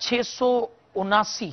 679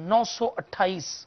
928,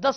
10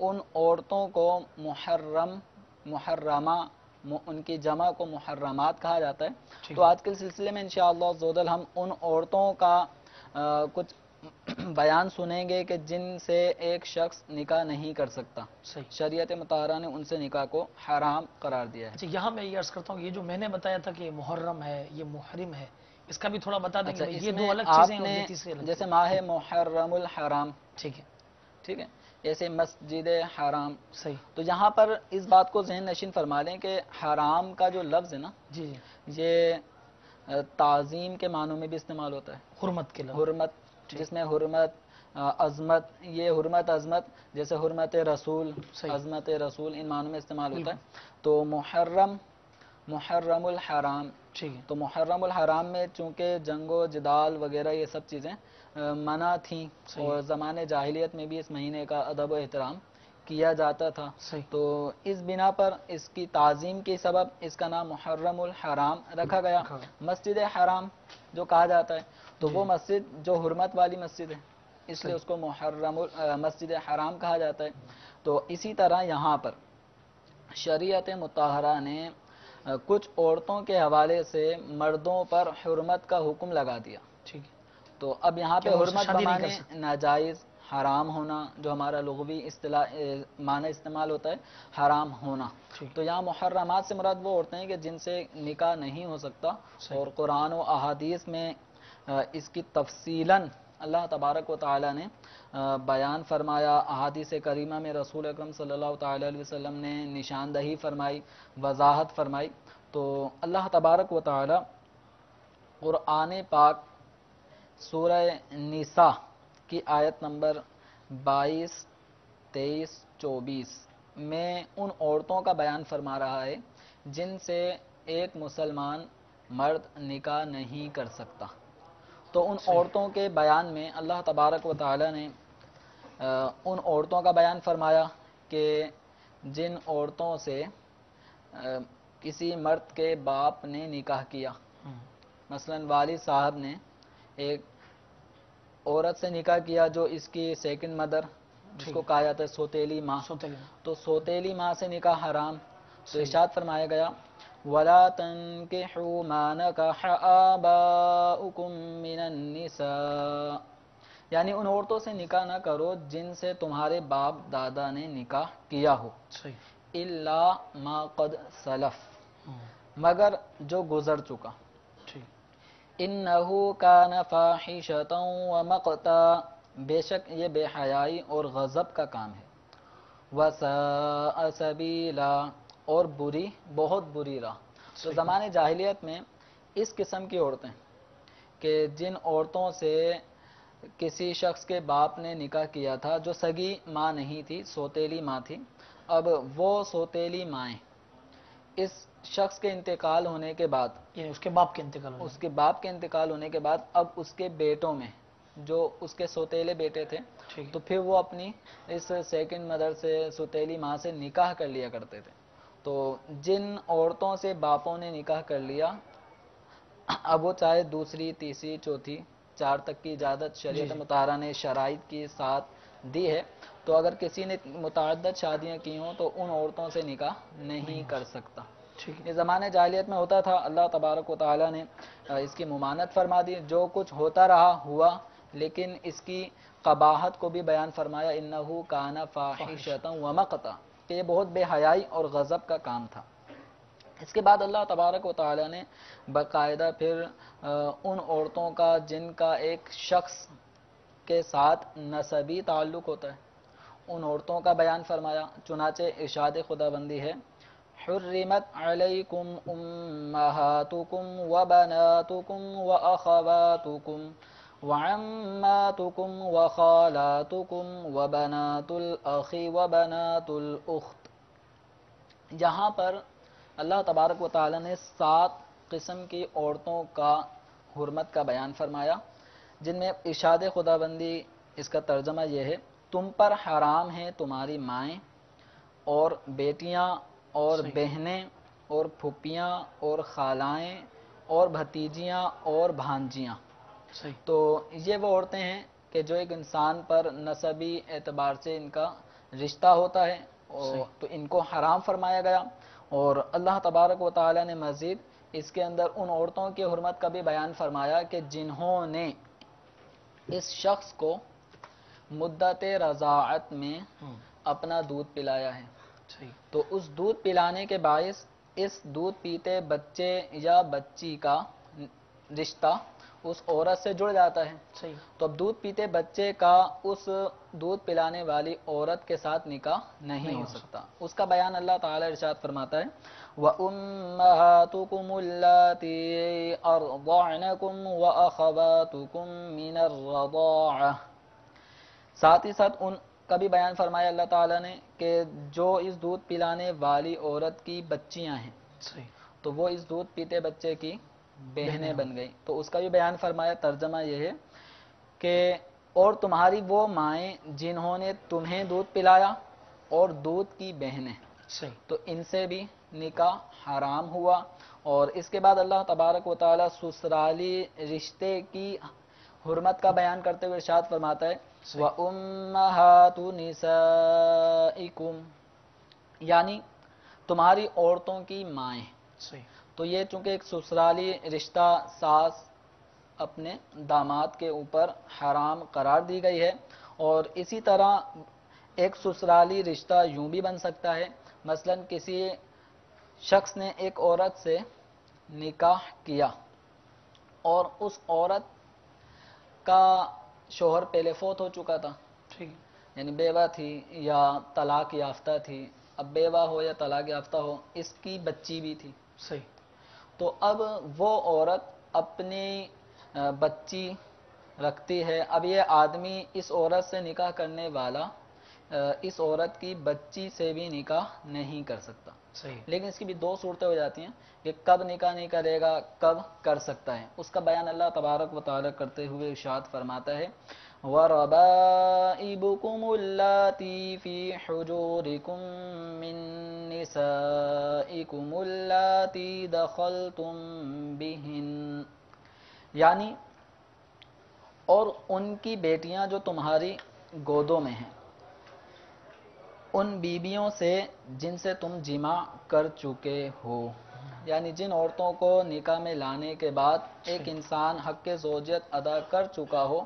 ان عورتوں کو محرمہ ان کی جمع کو محرمات کہا جاتا ہے. تو آج کے سلسلے میں انشاءاللہ عز و جل ہم ان عورتوں کا کچھ بیان سنیں گے کہ جن سے ایک شخص نکاح نہیں کر سکتا. شریعت مطہرہ نے ان سے نکاح کو حرام قرار دیا ہے. اچھا یہاں میں یہ عرض کرتا ہوں، یہ جو میں نے بتایا تھا کہ یہ محرم ہے، یہ محرم ہے، اس کا بھی تھوڑا بتا دیں گے. اس یہ میں دو الگ آپ چیزیں ہیں اور نے یہ تیسری الگ جیسے ماہ محرم الحرام، ٹھیک ہے ٹھیک ہے، جیسے مسجد حرام. صحیح. تو یہاں پر اس بات کو ذہن نشین فرما لیں کہ حرام کا جو لفظ ہے نا، جی جی یہ تعظیم کے معنوں میں بھی استعمال ہوتا ہے. حرمت کے لفظ. حرمت، جس میں حرمت، عظمت، یہ حرمت عظمت جیسے حرمت رسول، صحیح. عظمت رسول، ان معنوں میں استعمال ہوتا ہے. تو محرم الحرام، ٹھیک ہے. تو محرم الحرام میں چونکہ جنگ و جدال وغیرہ یہ سب چیزیں منع تھیں، اور زمانے جاہلیت میں بھی اس مہینے کا ادب و احترام کیا جاتا تھا. صحیح. تو اس بنا پر اس کی تعظیم کے سبب اس کا نام محرم الحرام رکھا گیا. مسجد حرام جو کہا جاتا ہے تو وہ مسجد جو حرمت والی مسجد ہے، اس لیے اس کو مسجد حرام کہا جاتا ہے. تو اسی طرح یہاں پر شریعت مطہرہ نے کچھ عورتوں کے حوالے سے مردوں پر حرمت کا حکم لگا دیا. ٹھیک ہے. تو اب یہاں پہ کہ وہ حرمت شادی نہیں کر بمانے سکتے. ناجائز، حرام ہونا، جو ہمارا لغوی اصطلاح معنی استعمال ہوتا ہے حرام ہونا. تو یہاں محرمات سے مراد وہ عورتیں ہیں کہ جن سے نکاح نہیں ہو سکتا. اور قرآن و احادیث میں اس کی تفصیلاً اللہ تبارک و تعالی نے بیان فرمایا. احادیث کریمہ میں رسول اکرم صلی اللہ تعالی علیہ وسلم نے نشاندہی فرمائی، وضاحت فرمائی. تو اللہ تبارک و تعالی قرآن پاک سورہ نساء کی آیت نمبر 22، 23، 24 میں ان عورتوں کا بیان فرما رہا ہے جن سے ایک مسلمان مرد نکاح نہیں کر سکتا. تو ان عورتوں کے بیان میں اللہ تبارک و تعالی نے ان عورتوں کا بیان فرمایا کہ جن عورتوں سے کسی مرد کے باپ نے نکاح کیا. مثلا والد صاحب نے ایک عورت سے نکاح کیا جو اس کی سیکنڈ مدر، جس کو کہا جاتا ہے سوتیلی ماں. تو سوتیلی ماں سے نکاح حرام. تو ارشاد فرمایا گیا وَلَا تَنْكِحُوا مَا نَكَحَ آبَاؤُكُم مِّنَ النِّسَاءِ، یعنی ان عورتوں سے نکاح نہ کرو جن سے تمہارے باپ دادا نے نکاح کیا ہو. إِلَّا مَا قَدْ سَلَفَ، مگر جو گزر چکا. إِنَّهُ كَانَ فَاحِشَةً وَمَقْتًا، بے شک یہ بے حیائی اور غضب کا کام ہے. وَسَاءَ سَبِيلًا، اور بری، بہت بری راہ. تو زمانے جاہلیت میں اس قسم کی عورتیں کہ جن عورتوں سے کسی شخص کے باپ نے نکاح کیا تھا، جو سگی ماں نہیں تھی، سوتیلی ماں تھی. اب وہ سوتیلی مائیں اس شخص کے انتقال ہونے کے بعد، یعنی اس کے باپ کے انتقال اس کے باپ کے انتقال ہونے کے بعد اب اس کے بیٹوں میں جو اس کے سوتیلے بیٹے تھے، تو پھر وہ اپنی اس سیکنڈ مدر سے، سوتیلی ماں سے نکاح کر لیا کرتے تھے. تو جن عورتوں سے باپوں نے نکاح کر لیا، اب وہ چاہے دوسری، تیسری، چوتھی، 4 تک کی اجازت شریعت مطہرہ نے شرائط کے ساتھ دی ہے. تو اگر کسی نے متعدد شادیاں کی ہوں تو ان عورتوں سے نکاح نہیں کر سکتا. یہ زمانے جاہلیت میں ہوتا تھا. اللہ تبارک و تعالی نے اس کی ممانعت فرما دی. جو کچھ ہوتا رہا ہوا، لیکن اس کی قباحت کو بھی بیان فرمایا انہو کان فاحشۃ ومقتا، کہ یہ بہت بے حیائی اور غضب کا کام تھا. اس کے بعد اللہ تبارک و تعالی نے باقاعدہ پھر ان عورتوں کا جن کا ایک شخص کے ساتھ نسبی تعلق ہوتا ہے، ان عورتوں کا بیان فرمایا. چنانچہ ارشاد خدا بندی ہے حرمت علیکم امہاتکم وبناتکم واخواتکم وعماتکم وخالاتکم وبنات الاخ وبنات الاخت. یہاں پر اللہ تبارک و تعالی نے 7 قسم کی عورتوں کا حرمت کا بیان فرمایا، جن میں ارشاد خدا بندی اس کا ترجمہ یہ ہے تم پر حرام ہیں تمہاری مائیں اور بیٹیاں اور بہنیں اور پھپھیاں اور خالائیں اور بھتیجیاں اور بھانجیاں. تو یہ وہ عورتیں ہیں کہ جو ایک انسان پر نسبی اعتبار سے ان کا رشتہ ہوتا ہے تو ان کو حرام فرمایا گیا. اور اللہ تبارک و تعالی نے مزید اس کے اندر ان عورتوں کی حرمت کا بھی بیان فرمایا کہ جنہوں نے اس شخص کو مدت رضاعت میں اپنا دودھ پلایا ہے صحیح تو اس دودھ پلانے کے باعث اس دودھ پیتے بچے یا بچی کا رشتہ اس عورت سے جڑ جاتا ہے. صحیح تو اب دودھ پیتے بچے کا اس دودھ پلانے والی عورت کے ساتھ نکاح نہیں ہو سکتا. اس کا بیان اللہ تعالی ارشاد فرماتا ہے وَأُمَّهَاتُكُمُ اللَّاتِي أَرْضَعْنَكُمْ وَأَخَوَاتُكُمْ مِنَ الرَّضَاعَةِ. ساتھ ہی ساتھ ان کا بھی بیان فرمایا اللہ تعالیٰ نے کہ جو اس دودھ پلانے والی عورت کی بچیاں ہیں صحیح تو وہ اس دودھ پیتے بچے کی بہنیں بن گئی. تو اس کا بھی بیان فرمایا. ترجمہ یہ ہے کہ اور تمہاری وہ مائیں جنہوں نے تمہیں دودھ پلایا اور دودھ کی بہنیں صحیح تو ان سے بھی نکاح حرام ہوا. اور اس کے بعد اللہ تبارک و تعالی سسرالی رشتے کی حرمت کا بیان کرتے ہوئے ارشاد فرماتا ہے وَأُمَّهَاتُ نِسَائِكُمْ یعنی تمہاری عورتوں کی مائیں. صحیح تو یہ چونکہ ایک سسرالی رشتہ ساس اپنے داماد کے اوپر حرام قرار دی گئی ہے. اور اسی طرح ایک سسرالی رشتہ یوں بھی بن سکتا ہے مثلا کسی شخص نے ایک عورت سے نکاح کیا اور اس عورت کا شوہر پہلے فوت ہو چکا تھا ٹھیک یعنی بیوہ تھی یا طلاق یافتہ تھی. اب بیوہ ہو یا طلاق یافتہ ہو اس کی بچی بھی تھی. صحیح تو اب وہ عورت اپنی بچی رکھتی ہے. اب یہ آدمی اس عورت سے نکاح کرنے والا اس عورت کی بچی سے بھی نکاح نہیں کر سکتا. صحیح لیکن اس کی بھی دو صورتیں ہو جاتی ہیں کہ کب نکاح نہیں کرے گا کب کر سکتا ہے. اس کا بیان اللہ تبارک و تعالی کرتے ہوئے ارشاد فرماتا ہے وَرَبَائِبُكُمُ اللَّاتِي فِي حُجُورِكُم مِّن نِّسَائِكُمُ اللَّاتِي دَخَلْتُم بِهِنَّ یعنی اور ان کی بیٹیاں جو تمہاری گودوں میں ہیں ان بیویوں سے جن سے تم جمع کر چکے ہو. یعنی جن عورتوں کو نکاح میں لانے کے بعد ایک انسان حق زوجیت ادا کر چکا ہو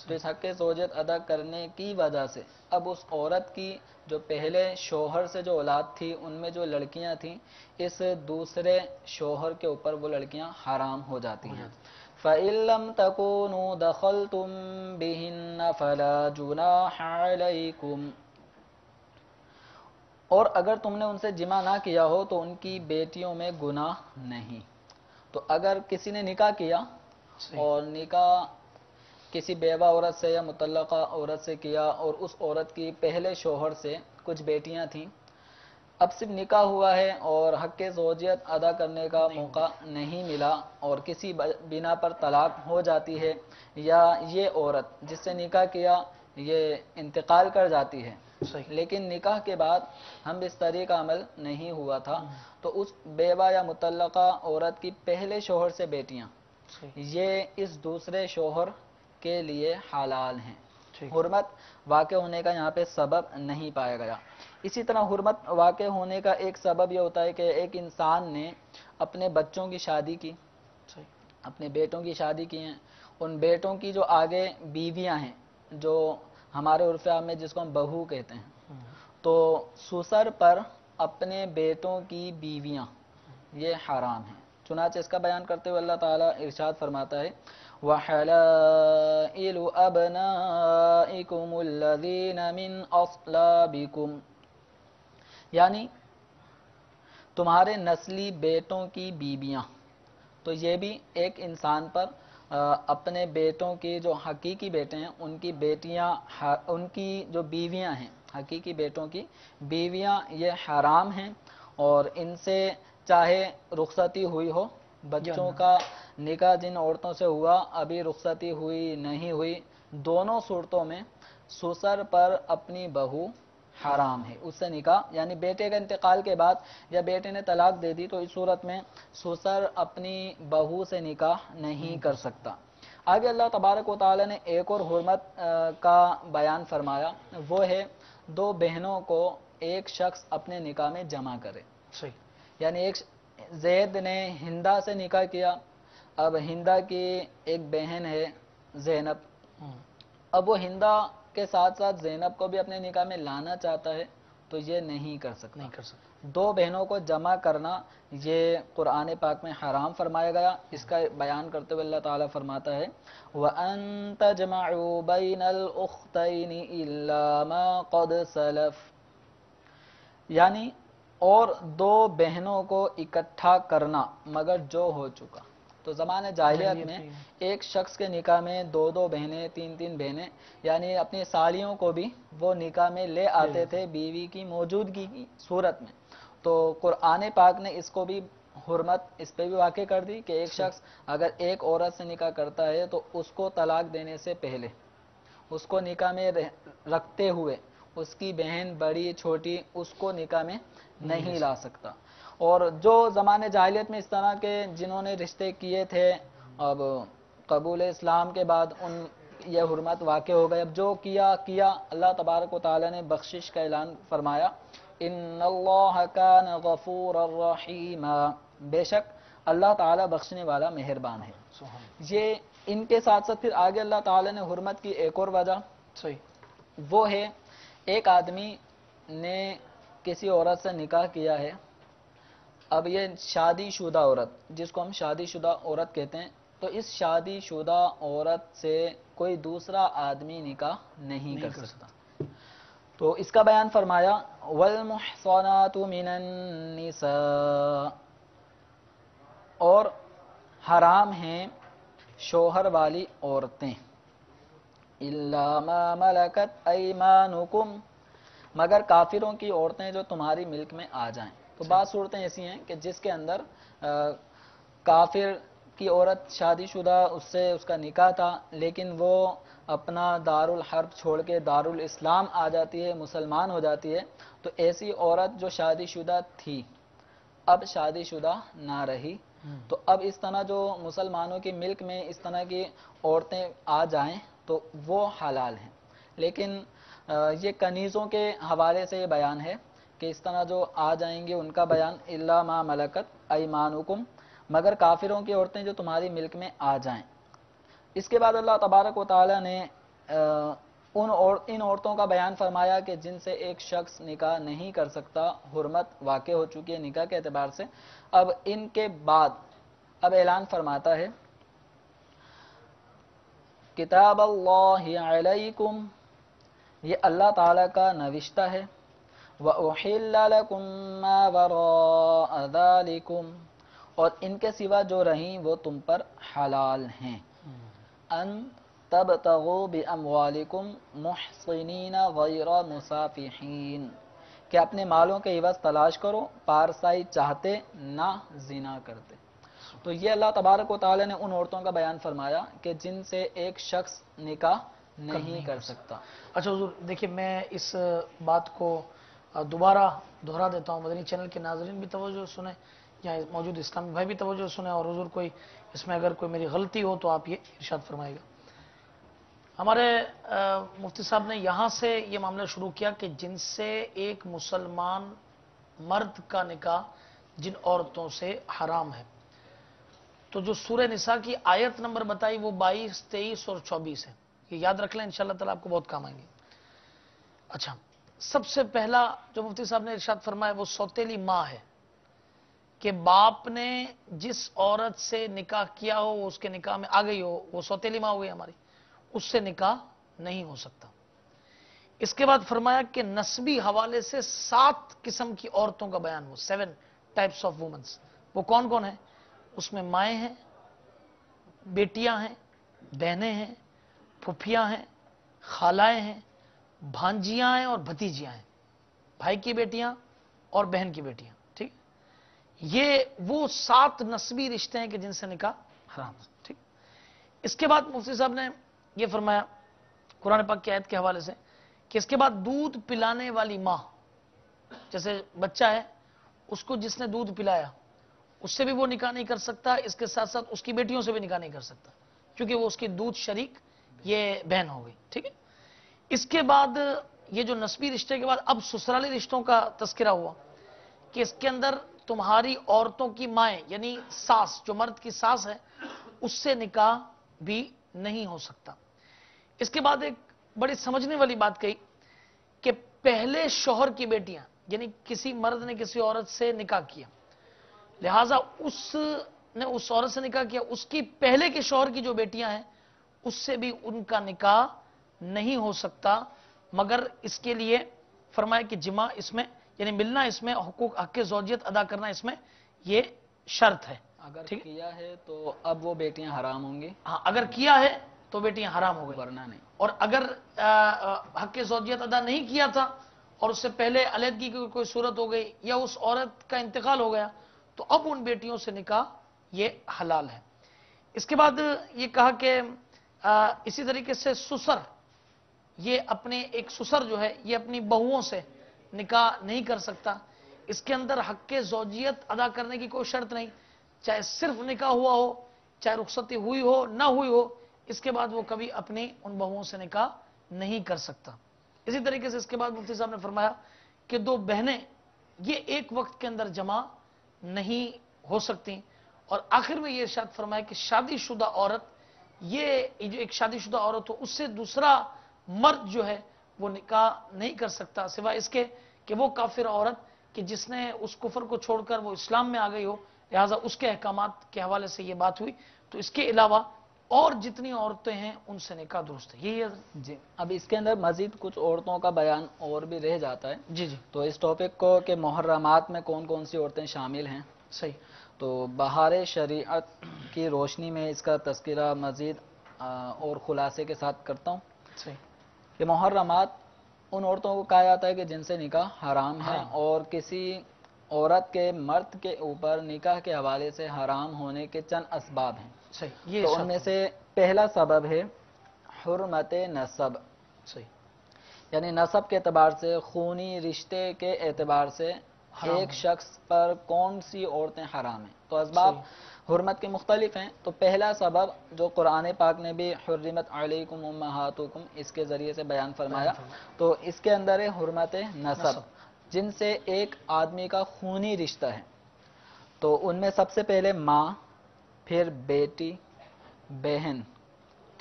تو اس حق زوجیت ادا کرنے کی وجہ سے اب اس عورت کی جو پہلے شوہر سے جو اولاد تھی ان میں جو لڑکیاں تھیں اس دوسرے شوہر کے اوپر وہ لڑکیاں حرام ہو جاتی ہیں. فَإِن لَّمْ تَكُونُوا دَخَلْتُم بِهِنَّ فَلَا جُنَاحَ عَلَيْكُمْ اور اگر تم نے ان سے جمع نہ کیا ہو تو ان کی بیٹیوں میں گناہ نہیں. تو اگر کسی نے نکاح کیا اور نکاح کسی بیوہ عورت سے یا مطلقہ عورت سے کیا اور اس عورت کی پہلے شوہر سے کچھ بیٹیاں تھیں اب صرف نکاح ہوا ہے اور حق زوجیت ادا کرنے کا موقع نہیں ملا اور کسی بنا پر طلاق ہو جاتی ہے یا یہ عورت جس سے نکاح کیا یہ انتقال کر جاتی ہے لیکن نکاح کے بعد ہم بستری کا عمل نہیں ہوا تھا تو اس بیوہ یا مطلقہ عورت کی پہلے شوہر سے بیٹیاں یہ اس دوسرے شوہر کے لیے حلال ہیں. حرمت واقع ہونے کا یہاں پہ سبب نہیں پایا گیا. اسی طرح حرمت واقع ہونے کا ایک سبب یہ ہوتا ہے کہ ایک انسان نے اپنے بچوں کی شادی کی اپنے بیٹوں کی شادی کی ہیں ان بیٹوں کی جو آگے بیویاں ہیں جو ہمارے عرف عام میں جس کو ہم بہو کہتے ہیں تو سسر پر اپنے بیٹوں کی بیویاں یہ حرام ہیں. چنانچہ اس کا بیان کرتے ہوئے اللہ تعالیٰ ارشاد فرماتا ہے وَحَلَائِلُ أَبْنَائِكُمُ الَّذِينَ مِنْ أَصْلَابِكُمْ یعنی تمہارے نسلی بیٹوں کی بیویاں. تو یہ بھی ایک انسان پر اپنے بیٹوں کی جو حقیقی بیٹے ہیں ان کی بیٹیاں ان کی جو بیویاں ہیں حقیقی بیٹوں کی بیویاں یہ حرام ہیں اور ان سے چاہے رخصتی ہوئی ہو بچوں کا نکاح جن عورتوں سے ہوا ابھی رخصتی ہوئی نہیں ہوئی دونوں صورتوں میں سسر پر اپنی بہو حرام ہے اس سے نکاح یعنی بیٹے کا انتقال کے بعد یا بیٹے نے طلاق دے دی تو اس صورت میں سسر اپنی بہو سے نکاح نہیں کر سکتا. آگے اللہ تبارک و تعالی نے ایک اور حرمت کا بیان فرمایا وہ ہے دو بہنوں کو ایک شخص اپنے نکاح میں جمع کرے. صحیح. یعنی ایک زید نے ہندا سے نکاح کیا. اب ہندا کی ایک بہن ہے زینب. اب وہ ہندا کے ساتھ ساتھ زینب کو بھی اپنے نکاح میں لانا چاہتا ہے تو یہ نہیں کر سکتا. نہیں کر سکتا. دو بہنوں کو جمع کرنا یہ قرآن پاک میں حرام فرمایا گیا. اس کا بیان کرتے ہوئے اللہ تعالیٰ فرماتا ہے وَأَن تَجْمَعُوا بَيْنَ الْأُخْتَيْنِ إِلَّا مَا قَدْ سَلَفَ، یعنی اور دو بہنوں کو اکٹھا کرنا مگر جو ہو چکا. تو زمانے جاہلیت میں ایک شخص کے نکاح میں دو دو بہنیں، تین تین بہنیں، یعنی اپنی سالیوں کو بھی وہ نکاح میں لے آتے تھے بیوی کی موجودگی کی صورت میں. تو قرآن پاک نے اس کو بھی حرمت اس پہ بھی واقع کر دی کہ ایک شخص اگر ایک عورت سے نکاح کرتا ہے تو اس کو طلاق دینے سے پہلے اس کو نکاح میں رکھتے ہوئے اس کی بہن بڑی چھوٹی اس کو نکاح میں نہیں لا سکتا. اور جو زمانے جاہلیت میں اس طرح کے جنہوں نے رشتے کیے تھے اب قبول اسلام کے بعد ان یہ حرمت واقع ہو گئی. اب جو کیا اللہ تبارک و تعالی نے بخشش کا اعلان فرمایا ان اللہ کان غفورا رحیما، بے شک اللہ تعالی بخشنے والا مہربان ہے. یہ ان کے ساتھ ساتھ پھر آگے اللہ تعالی نے حرمت کی ایک اور وجہ وہ ہے ایک آدمی نے کسی عورت سے نکاح کیا ہے. اب یہ شادی شدہ عورت جس کو ہم شادی شدہ عورت کہتے ہیں، تو اس شادی شدہ عورت سے کوئی دوسرا آدمی نکاح نہیں کر سکتا. تو اس کا بیان فرمایا والمحصنات من النساء، اور حرام ہیں شوہر والی عورتیں الا ما ملکت ایمانکم، مگر کافروں کی عورتیں جو تمہاری ملک میں آ جائیں. تو بعض صورتیں ایسی ہیں کہ جس کے اندر کافر کی عورت شادی شدہ اس سے اس کا نکاح تھا لیکن وہ اپنا دارالحرب چھوڑ کے دارالاسلام آ جاتی ہے، مسلمان ہو جاتی ہے. تو ایسی عورت جو شادی شدہ تھی اب شادی شدہ نہ رہی، تو اب اس طرح جو مسلمانوں کی ملک میں اس طرح کی عورتیں آ جائیں تو وہ حلال ہیں. لیکن یہ کنیزوں کے حوالے سے یہ بیان ہے کہ اس طرح جو آ جائیں گے ان کا بیان الا ما ملکت ایمانکم، مگر کافروں کی عورتیں جو تمہاری ملک میں آ جائیں. اس کے بعد اللہ تبارک و تعالی نے ان عورتوں کا بیان فرمایا کہ جن سے ایک شخص نکاح نہیں کر سکتا، حرمت واقع ہو چکی ہے نکاح کے اعتبار سے. اب ان کے بعد اب اعلان فرماتا ہے کتاب اللہ علیکم، یہ اللہ تعالی کا نوشتہ ہے. وَأُحِلَّ لَكُم مَّا وَرَاءَ ذَلِكُمْ، اور ان کے سوا جو رہیں وہ تم پر حلال ہیں. ان تبتغوا باموالکم محصنین غیر مسافحین، کہ اپنے مالوں کے عوض تلاش کرو پارسائی چاہتے نہ زنا کرتے. تو یہ اللہ تبارک و تعالی نے ان عورتوں کا بیان فرمایا کہ جن سے ایک شخص نکاح نہیں کر سکتا. اچھا حضور دیکھیے میں اس بات کو دوبارہ دہرا دیتا ہوں، مدنی چینل کے ناظرین بھی توجہ سنیں، یہاں موجود اسلامی بھائی بھی توجہ سنیں، اور حضور کوئی اس میں اگر کوئی میری غلطی ہو تو آپ یہ ارشاد فرمائے گا. ہمارے مفتی صاحب نے یہاں سے یہ معاملہ شروع کیا کہ جن سے ایک مسلمان مرد کا نکاح جن عورتوں سے حرام ہے. تو جو سورہ نساء کی آیت نمبر بتائی وہ 22، 23 اور 24 ہے. یہ یاد رکھ لیں انشاءاللہ تعالیٰ آپ کو بہت کام آئیں گے. اچھا، سب سے پہلا جو مفتی صاحب نے ارشاد فرمایا وہ سوتیلی ماں ہے کہ باپ نے جس عورت سے نکاح کیا ہو وہ اس کے نکاح میں آ گئی ہو، وہ سوتیلی ماں ہو گئی ہماری، اس سے نکاح نہیں ہو سکتا. اس کے بعد فرمایا کہ نسبی حوالے سے 7 قسم کی عورتوں کا بیان ہو، 7 ٹائپس آف وومنس. وہ کون کون ہیں؟ اس میں مائیں ہیں، بیٹیاں ہیں، بہنیں ہیں، پھپھیاں ہیں، خالائیں ہیں، بھانجیاں ہیں اور بھتیجیاں ہیں، بھائی کی بیٹیاں اور بہن کی بیٹیاں. ٹھیک، یہ وہ 7 نسبی رشتے ہیں کہ جن سے نکاح حرام ہے. ٹھیک، اس کے بعد مفتی صاحب نے یہ فرمایا قرآن پاک کی آیت کے حوالے سے کہ اس کے بعد دودھ پلانے والی ماں، جیسے بچہ ہے اس کو جس نے دودھ پلایا اس سے بھی وہ نکاح نہیں کر سکتا، اس کے ساتھ ساتھ اس کی بیٹیوں سے بھی نکاح نہیں کر سکتا کیونکہ وہ اس کی دودھ شریک یہ بہن ہو گئی. ٹھیک ہے، اس کے بعد یہ جو نسبی رشتے کے بعد اب سسرالی رشتوں کا تذکرہ ہوا کہ اس کے اندر تمہاری عورتوں کی مائیں یعنی ساس، جو مرد کی ساس ہے، اس سے نکاح بھی نہیں ہو سکتا۔ اس کے بعد ایک بڑی سمجھنے والی بات کہی کہ پہلے شوہر کی بیٹیاں، یعنی کسی مرد نے کسی عورت سے نکاح کیا، لہذا اس نے اس عورت سے نکاح کیا، اس کی پہلے کے شوہر کی جو بیٹیاں ہیں اس سے بھی ان کا نکاح نہیں ہو سکتا، مگر اس کے لیے فرمایا کہ جماع اس میں یعنی ملنا اس میں، حق زوجیت ادا کرنا اس میں یہ شرط ہے۔ اگر کیا ہے تو اب وہ بیٹیاں حرام ہوں گی، ہاں، اگر کیا ہے تو بیٹیاں حرام ہو گئی، ورنہ نہیں۔ اور اگر حق زوجیت ادا نہیں کیا تھا اور اس سے پہلے علیحدگی کی کوئی صورت ہو گئی یا اس عورت کا انتقال ہو گیا تو اب ان بیٹیوں سے نکاح یہ حلال ہے۔ اس کے بعد یہ کہا کہ اسی طریقے سے سسر، یہ اپنے ایک سسر جو ہے یہ اپنی بہوؤں سے نکاح نہیں کر سکتا، اس کے اندر حق زوجیت ادا کرنے کی کوئی شرط نہیں، چاہے صرف نکاح ہوا ہو، چاہے رخصتی ہوئی ہو نہ ہوئی ہو، اس کے بعد وہ کبھی اپنی ان بہوؤں سے نکاح نہیں کر سکتا۔ اسی طریقے سے اس کے بعد مفتی صاحب نے فرمایا کہ دو بہنیں یہ ایک وقت کے اندر جمع نہیں ہو سکتی، اور آخر میں یہ ارشاد فرمایا کہ شادی شدہ عورت، یہ جو ایک شادی شدہ عورت ہو اس سے دوسرا مرد جو ہے وہ نکاح نہیں کر سکتا سوائے اس کے کہ وہ کافر عورت کہ جس نے اس کفر کو چھوڑ کر وہ اسلام میں آ گئی ہو، لہٰذا اس کے احکامات کے حوالے سے یہ بات ہوئی۔ تو اس کے علاوہ اور جتنی عورتیں ہیں ان سے نکاح درست ہے، یہی ہے جی، اب اس کے اندر مزید کچھ عورتوں کا بیان اور بھی رہ جاتا ہے۔ جی جی تو اس ٹاپک کو کہ محرمات میں کون کون سی عورتیں شامل ہیں، صحیح، تو بہار شریعت کی روشنی میں اس کا تذکرہ مزید اور خلاصے کے ساتھ کرتا ہوں صحیح، کہ محرمات ان عورتوں کو کہا جاتا ہے کہ جن سے نکاح حرام ہے، حرام، اور کسی عورت کے مرد کے اوپر نکاح کے حوالے سے حرام ہونے کے چند اسباب ہیں۔ صحیح، یہ تو ان ارشاد میں سے پہلا سبب ہے حرمت نسب، صحیح، یعنی نسب کے اعتبار سے، خونی رشتے کے اعتبار سے حرام ایک ہے۔ شخص پر کون سی عورتیں حرام ہیں۔ تو اسباب حرمت کے مختلف ہیں۔ تو پہلا سبب جو قرآن پاک نے بھی حرمت علیکم امہاتکم اس کے ذریعے سے بیان فرمایا، تو اس کے اندر ہے حرمت نسب، جن سے ایک آدمی کا خونی رشتہ ہے۔ تو ان میں سب سے پہلے ماں، پھر بیٹی، بہن،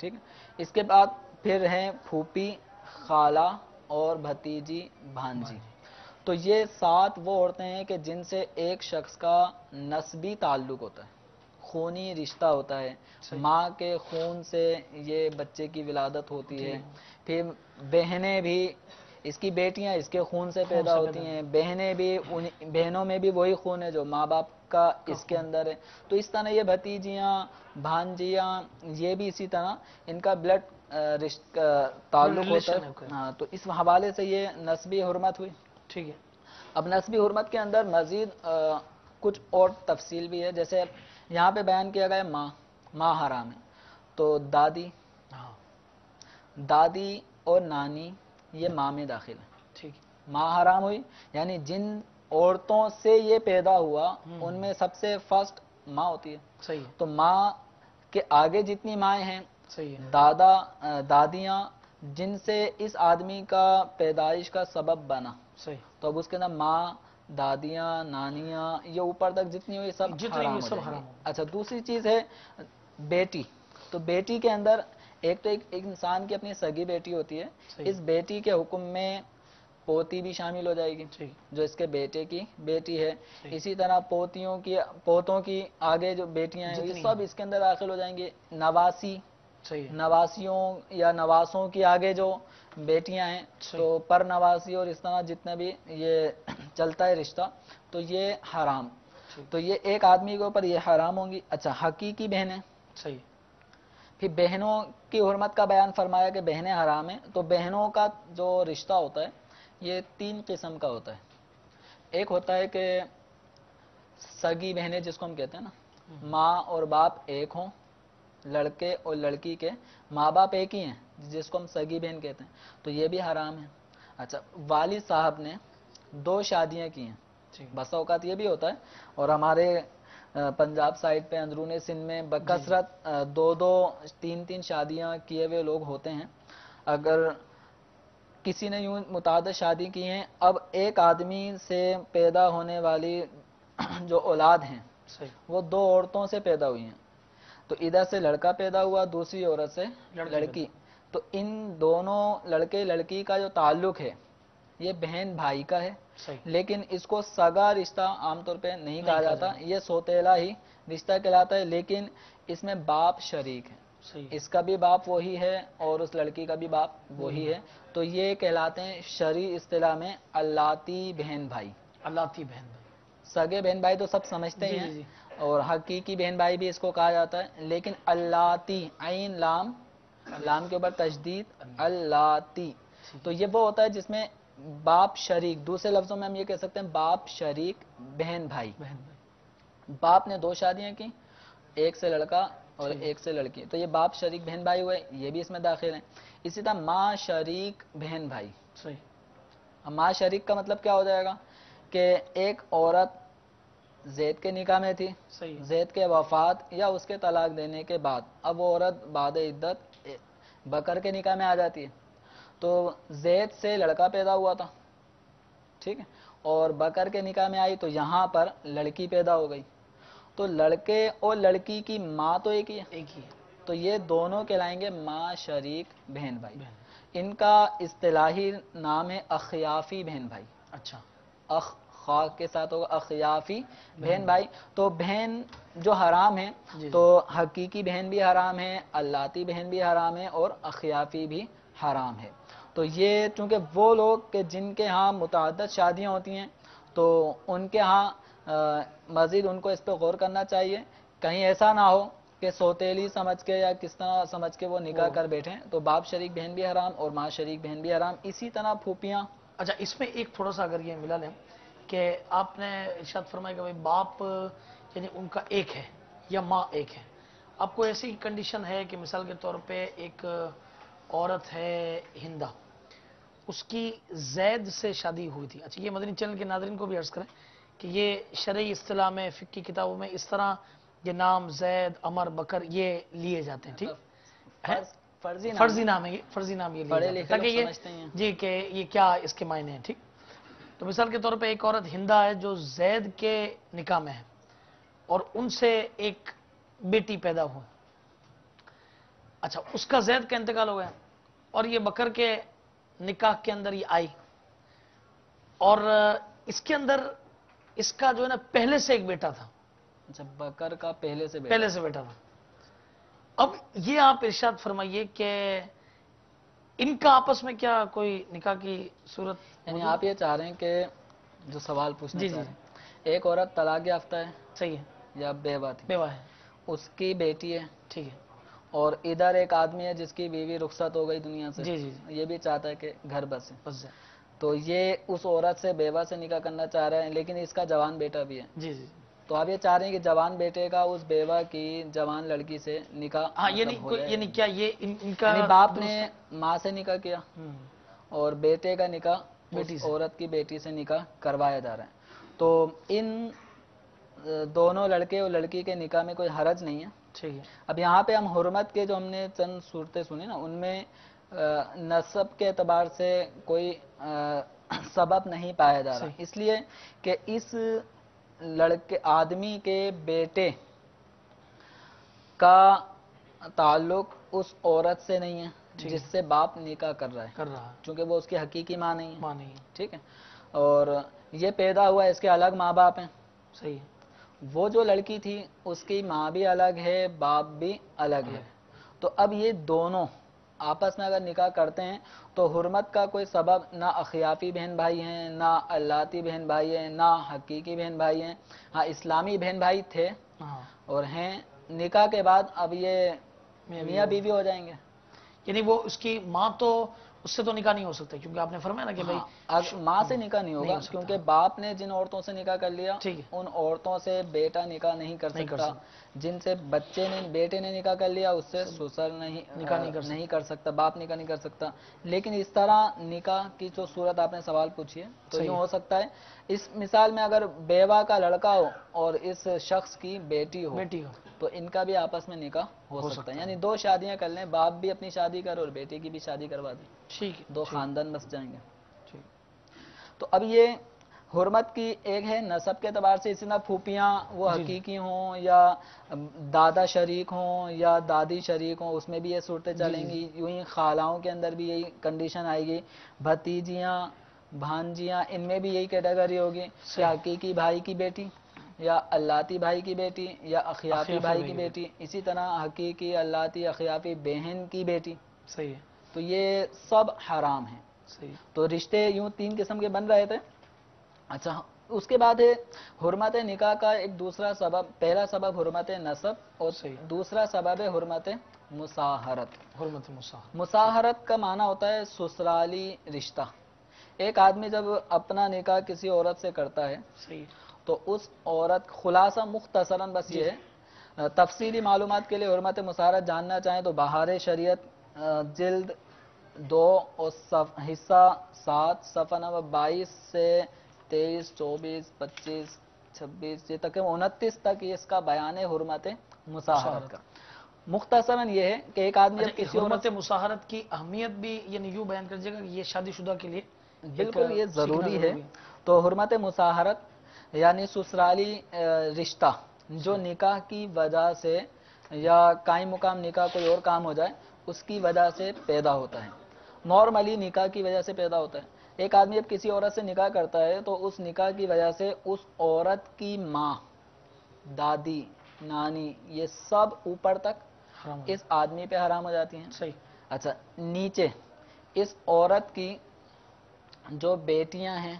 ٹھیک، اس کے بعد پھر ہیں پھوپھی، خالہ اور بھتیجی، بھانجی۔ تو یہ 7 وہ عورتیں ہیں کہ جن سے ایک شخص کا نسبی تعلق ہوتا ہے، خونی رشتہ ہوتا ہے، ماں کے خون سے یہ بچے کی ولادت ہوتی ہے۔ پھر بہنیں بھی، اس کی بیٹیاں اس کے خون سے پیدا ہوتی ہیں، بہنیں بھی، بہنوں میں بھی وہی خون ہے جو ماں باپ کا اس کے اندر ہے۔ تو اس طرح یہ بھتیجیاں، بھانجیاں، یہ بھی اسی طرح ان کا بلڈ تعلق ہوتا ہے۔ ہاں، تو اس حوالے سے یہ نسبی حرمت ہوئی۔ ٹھیک ہے، اب نسبی حرمت کے اندر مزید کچھ اور تفصیل بھی ہے، جیسے یہاں پہ بیان کیا گیا ماں حرام ہے، تو دادی اور نانی یہ ماں میں داخل ہے۔ ٹھیک، ماں حرام ہوئی، یعنی جن عورتوں سے یہ پیدا ہوا ان میں سب سے فرسٹ ماں ہوتی ہے۔ صحیح ہے، تو ماں کے آگے جتنی مائیں ہیں، صحیح ہے، دادا، دادیاں، جن سے اس آدمی کا پیدائش کا سبب بنا، صحیح، تو اب اس کے اندر ماں، دادیاں، نانیاں، یہ اوپر تک جتنی ہوئی سب حرام ہو جائیں گی۔ اچھا، دوسری چیز ہے بیٹی۔ تو بیٹی کے اندر ایک تو ایک انسان کی اپنی سگی بیٹی ہوتی ہے، اس بیٹی کے حکم میں پوتی بھی شامل ہو جائے گی جو اس کے بیٹے کی بیٹی ہے۔ اسی طرح پوتوں کی آگے جو بیٹیاں ہیں یہ سب اس کے اندر داخل ہو جائیں گے۔ نواسی، نواسیوں یا نواسوں کی آگے جو بیٹیاں ہیں تو پر نواسی اور اس طرح جتنا بھی یہ چلتا ہے رشتہ، تو یہ حرام۔ تو یہ ایک آدمی کے اوپر یہ حرام ہوں گی۔ اچھا، حقیقی بہنیں، صحیح، پھر بہنوں کی حرمت کا بیان فرمایا کہ بہنیں حرام ہیں۔ تو بہنوں کا جو رشتہ ہوتا ہے یہ 3 قسم کا ہوتا ہے۔ ایک ہوتا ہے کہ سگی بہنیں جس کو ہم کہتے ہیں نا، ماں اور باپ ایک ہوں، لڑکے اور لڑکی کے ماں باپ ایک ہی ہیں جس کو ہم سگی بہن کہتے ہیں، تو یہ بھی حرام ہے۔ اچھا، والد صاحب نے 2 شادیاں کی ہیں، بسا اوقات یہ بھی ہوتا ہے، اور ہمارے پنجاب سائڈ پہ اندرون سندھ میں بکثرت 2-2 3-3 شادیاں کیے ہوئے لوگ ہوتے ہیں۔ اگر کسی نے یوں متعدد شادی کی ہیں، اب ایک آدمی سے پیدا ہونے والی جو اولاد ہیں صحیح، وہ دو عورتوں سے پیدا ہوئی ہیں، تو ادھر سے لڑکا پیدا ہوا، دوسری عورت سے لڑکی، تو ان دونوں لڑکے لڑکی کا جو تعلق ہے یہ بہن بھائی کا ہے، صحیح، لیکن اس کو سگا رشتہ عام طور پہ نہیں کہا جاتا، یہ سوتیلا ہی رشتہ کہلاتا ہے، لیکن اس میں باپ شریک ہے، صحیح، اس کا بھی باپ وہی ہے اور اس لڑکی کا بھی باپ وہی ہے، تو یہ کہلاتے ہیں شرعی اصطلاح میں اللاتی بہن بھائی۔ اللہ تی بہن بھائی، سگے بہن بھائی تو سب سمجھتے جی ہیں جی جی، اور حقیقی بہن بھائی بھی اس کو کہا جاتا ہے، لیکن اللاتی عین لام، لام کے اوپر تشدید، اللاتی، تو یہ وہ ہوتا ہے جس میں باپ شریک، دوسرے لفظوں میں ہم یہ کہہ سکتے ہیں باپ شریک بہن بھائی، بہن بھائی، باپ نے دو شادیاں کی، ایک سے لڑکا اور ٹھیک ہے، ایک سے لڑکی، تو یہ باپ شریک بہن بھائی ہوئے، یہ بھی اس میں داخل ہیں۔ اسی طرح ماں شریک بہن بھائی، صحیح، اب ماں شریک کا مطلب کیا ہو جائے گا کہ ایک عورت زید کے نکاح میں تھی، صحیح، زید کے وفات یا اس کے طلاق دینے کے بعد اب وہ عورت بعد عدت بکر کے نکاح میں آ جاتی ہے، تو زید سے لڑکا پیدا ہوا تھا، ٹھیک ہے، اور بکر کے نکاح میں آئی تو یہاں پر لڑکی پیدا ہو گئی، تو لڑکے اور لڑکی کی ماں تو ایک ہی ہے، ایک ہی ہے، تو یہ دونوں کہلائیں گے ماں شریک بہن بھائی۔ بہن، ان کا اصطلاحی نام ہے اخیافی بہن بھائی، اچھا، اخ خا کے ساتھ ہوگا اخیافی بہن بھائی، تو بہن جو حرام ہے جی تو حقیقی بہن بھی حرام ہے، اللاتی بہن بھی حرام ہے اور اخیافی بھی حرام ہے۔ تو یہ چونکہ وہ لوگ کہ جن کے ہاں متعدد شادیاں ہوتی ہیں تو ان کے ہاں مزید ان کو اس پہ غور کرنا چاہیے، کہیں ایسا نہ ہو کہ سوتیلی سمجھ کے یا کس طرح سمجھ کے وہ نکاح کر بیٹھیں، تو باپ شریک بہن بھی حرام اور ماں شریک بہن بھی حرام، اسی طرح پھوپھیاں۔ اچھا، اس میں ایک تھوڑا سا اگر یہ ملا لیں کہ آپ نے ارشاد فرمایا کہ بھائی باپ یعنی ان کا ایک ہے یا ماں ایک ہے، آپ کو ایسی کنڈیشن ہے کہ مثال کے طور پہ ایک عورت ہے ہندا، اس کی زید سے شادی ہوئی تھی، اچھا یہ مدنی چینل کے ناظرین کو بھی عرض کریں کہ یہ شرعی اصطلاح میں فقہ کی کتابوں میں اس طرح یہ نام زید، عمر، بکر یہ لیے جاتے ہیں، ٹھیک ہے، فرضی نام ہے، یہ فرضی نام یہ لیے پڑھے جاتے ہیں لکھے تاکہ لوگ یہ سمجھتے ہیں۔ جی کہ یہ کیا اس کے معنی ہیں، ٹھیک۔ تو مثال کے طور پہ ایک عورت ہندا ہے جو زید کے نکاح میں ہے اور ان سے ایک بیٹی پیدا ہوئی، اچھا اس کا زید کا انتقال ہو گیا اور یہ بکر کے نکاح کے اندر یہ آئی اور اس کے اندر اس کا جو ہے نا پہلے سے ایک بیٹا تھا، اچھا بکر کا پہلے سے بیٹا، پہلے سے بیٹا تھا، اب یہ آپ ارشاد فرمائیے کہ ان کا آپس میں کیا کوئی نکاح کی صورت یعنی موجود آپ ہے؟ یہ چاہ رہے ہیں کہ جو سوال پوچھنا جی چاہ جی رہے ہیں، ایک عورت طلاق یافتہ ہے صحیح ہے، یا بیوہ تھی، بیوہ ہے، اس کی بیٹی ہے ٹھیک ہے، اور ادھر ایک آدمی ہے جس کی بیوی رخصت ہو گئی دنیا سے، جی جی جی، یہ بھی چاہتا ہے کہ گھر بسے، بس جائے، تو یہ اس عورت سے بیوہ سے نکاح کرنا چاہ رہے ہیں، لیکن اس کا جوان بیٹا بھی ہے، جی جی، تو آپ یہ چاہ رہے ہیں کہ جوان بیٹے کا اس بیوہ کی جوان لڑکی سے نکاح ہاں مطلب یعنی ہو کوئی جائے، یعنی کیا یہ ان کا یعنی باپ درست نے ہے؟ ماں سے نکاح کیا ہم، اور بیٹے کا نکاح اس بیٹی سے، عورت کی بیٹی سے نکاح کروایا جا رہا ہے، تو ان دونوں لڑکے اور لڑکی کے نکاح میں کوئی حرج نہیں ہے۔ ٹھیک ہے، اب یہاں پہ ہم حرمت کے جو ہم نے چند صورتیں سنی نا، ان میں نسب کے اعتبار سے کوئی سبب نہیں پایا جا رہا، صحیح، اس لیے کہ اس لڑکے آدمی کے بیٹے کا تعلق اس عورت سے نہیں ہے ٹھیک جس ہے، سے باپ نکاح کر رہا ہے، کر رہا ہے، چونکہ وہ اس کی حقیقی ماں نہیں ہے، ماں نہیں ہے، ٹھیک ہے، اور یہ پیدا ہوا اس کے الگ ماں باپ ہیں، صحیح ہے، وہ جو لڑکی تھی اس کی ماں بھی الگ ہے، باپ بھی الگ ہے، تو اب یہ دونوں آپس میں اگر نکاح کرتے ہیں تو حرمت کا کوئی سبب نہ اخیافی بہن بھائی ہیں، نہ اللاتی بہن بھائی ہیں، نہ حقیقی بہن بھائی ہیں، ہاں اسلامی بہن بھائی تھے ہاں اور ہیں، نکاح کے بعد اب یہ میاں بیوی بیوی ہو جائیں گے۔ یعنی وہ اس کی ماں تو اس سے تو نکاح نہیں ہو سکتا کیونکہ آپ نے فرمایا نا کہ بھائی ہاں ماں سے نکاح نہیں ہوگا ہو سکتا، کیونکہ باپ نے جن عورتوں سے نکاح کر لیا ٹھیک ہے، ان عورتوں سے بیٹا نکاح نہیں کر نہیں کر سکتا، جن سے بیٹے نے نکاح کر لیا اس سے سسر نکاح نہیں کر سکتا، باپ نکاح نہیں کر سکتا، لیکن اس طرح نکاح کی جو صورت آپ نے سوال پوچھی ہے تو صحیح یوں ہے، ہو سکتا ہے اس مثال میں اگر بیوہ کا لڑکا ہو اور اس شخص کی بیٹی ہو بیٹی ہو تو ان کا بھی آپس میں نکاح ہو سکتا ہے، یعنی دو شادیاں کر لیں، باپ بھی اپنی شادی کرے اور بیٹی کی بھی شادی کروا دیں، ٹھیک ہے، دو خاندان بس جائیں گے۔ ٹھیک۔ تو اب یہ حرمت کی ایک ہے نسب کے اعتبار سے، اسی طرح پھوپیاں وہ جی جی۔ حقیقی ہوں یا دادا شریک ہوں یا دادی شریک ہوں، اس میں بھی یہ صورتیں چلیں گی، یوں ہی خالاؤں کے اندر بھی یہی کنڈیشن آئے گی، بھتیجیاں بھانجیاں ان میں بھی یہی کیٹیگری ہوگی کہ حقیقی بھائی کی بیٹی یا اللاتی بھائی کی بیٹی یا اخیافی بھائی کی بیٹی، اسی طرح حقیقی اللاتی اخیافی بہن کی بیٹی، صحیح ہے، تو یہ سب حرام ہیں۔ صحیح ہے، تو رشتے یوں 3 قسم کے بن رہے تھے۔ اچھا، اس کے بعد ہے حرمت نکاح کا ایک دوسرا سبب، پہلا سبب حرمت نسب اور صحیح۔ دوسرا سبب ہے حرمت مساہرت۔ حرمت مساہرت، مساہرت کا معنی ہوتا ہے سسرالی رشتہ۔ ایک آدمی جب اپنا نکاح کسی عورت سے کرتا ہے صحیح، تو اس عورت، خلاصہ مختصراً بس یہ ہے، تفصیلی معلومات کے لیے حرمت مساہرت جاننا چاہیں تو بہار شریعت جلد 2 اور حصہ 7 صفحہ نمبر 22 سے 23 24 25 26 یہ تقریباً 29 تک یہ اس کا بیان ہے حرمت مساہرت کا۔ مختصراً یہ ہے کہ ایک آدمی جب کسی حرمت مساہرت کی اہمیت بھی یعنی یوں بیان کر دیجیے گا کہ یہ شادی شدہ کے لیے بالکل یہ ضروری ہے۔ تو حرمت مساہرت یعنی سسرالی رشتہ جو نکاح کی وجہ سے یا قائم مقام نکاح کوئی اور کام ہو جائے اس کی وجہ سے پیدا ہوتا ہے، نارملی نکاح کی وجہ سے پیدا ہوتا ہے۔ ایک آدمی جب کسی عورت سے نکاح کرتا ہے تو اس نکاح کی وجہ سے اس عورت کی ماں، دادی، نانی، یہ سب اوپر تک اس آدمی پہ حرام ہو جاتی ہیں۔ صحیح، اچھا، نیچے اس عورت کی جو بیٹیاں ہیں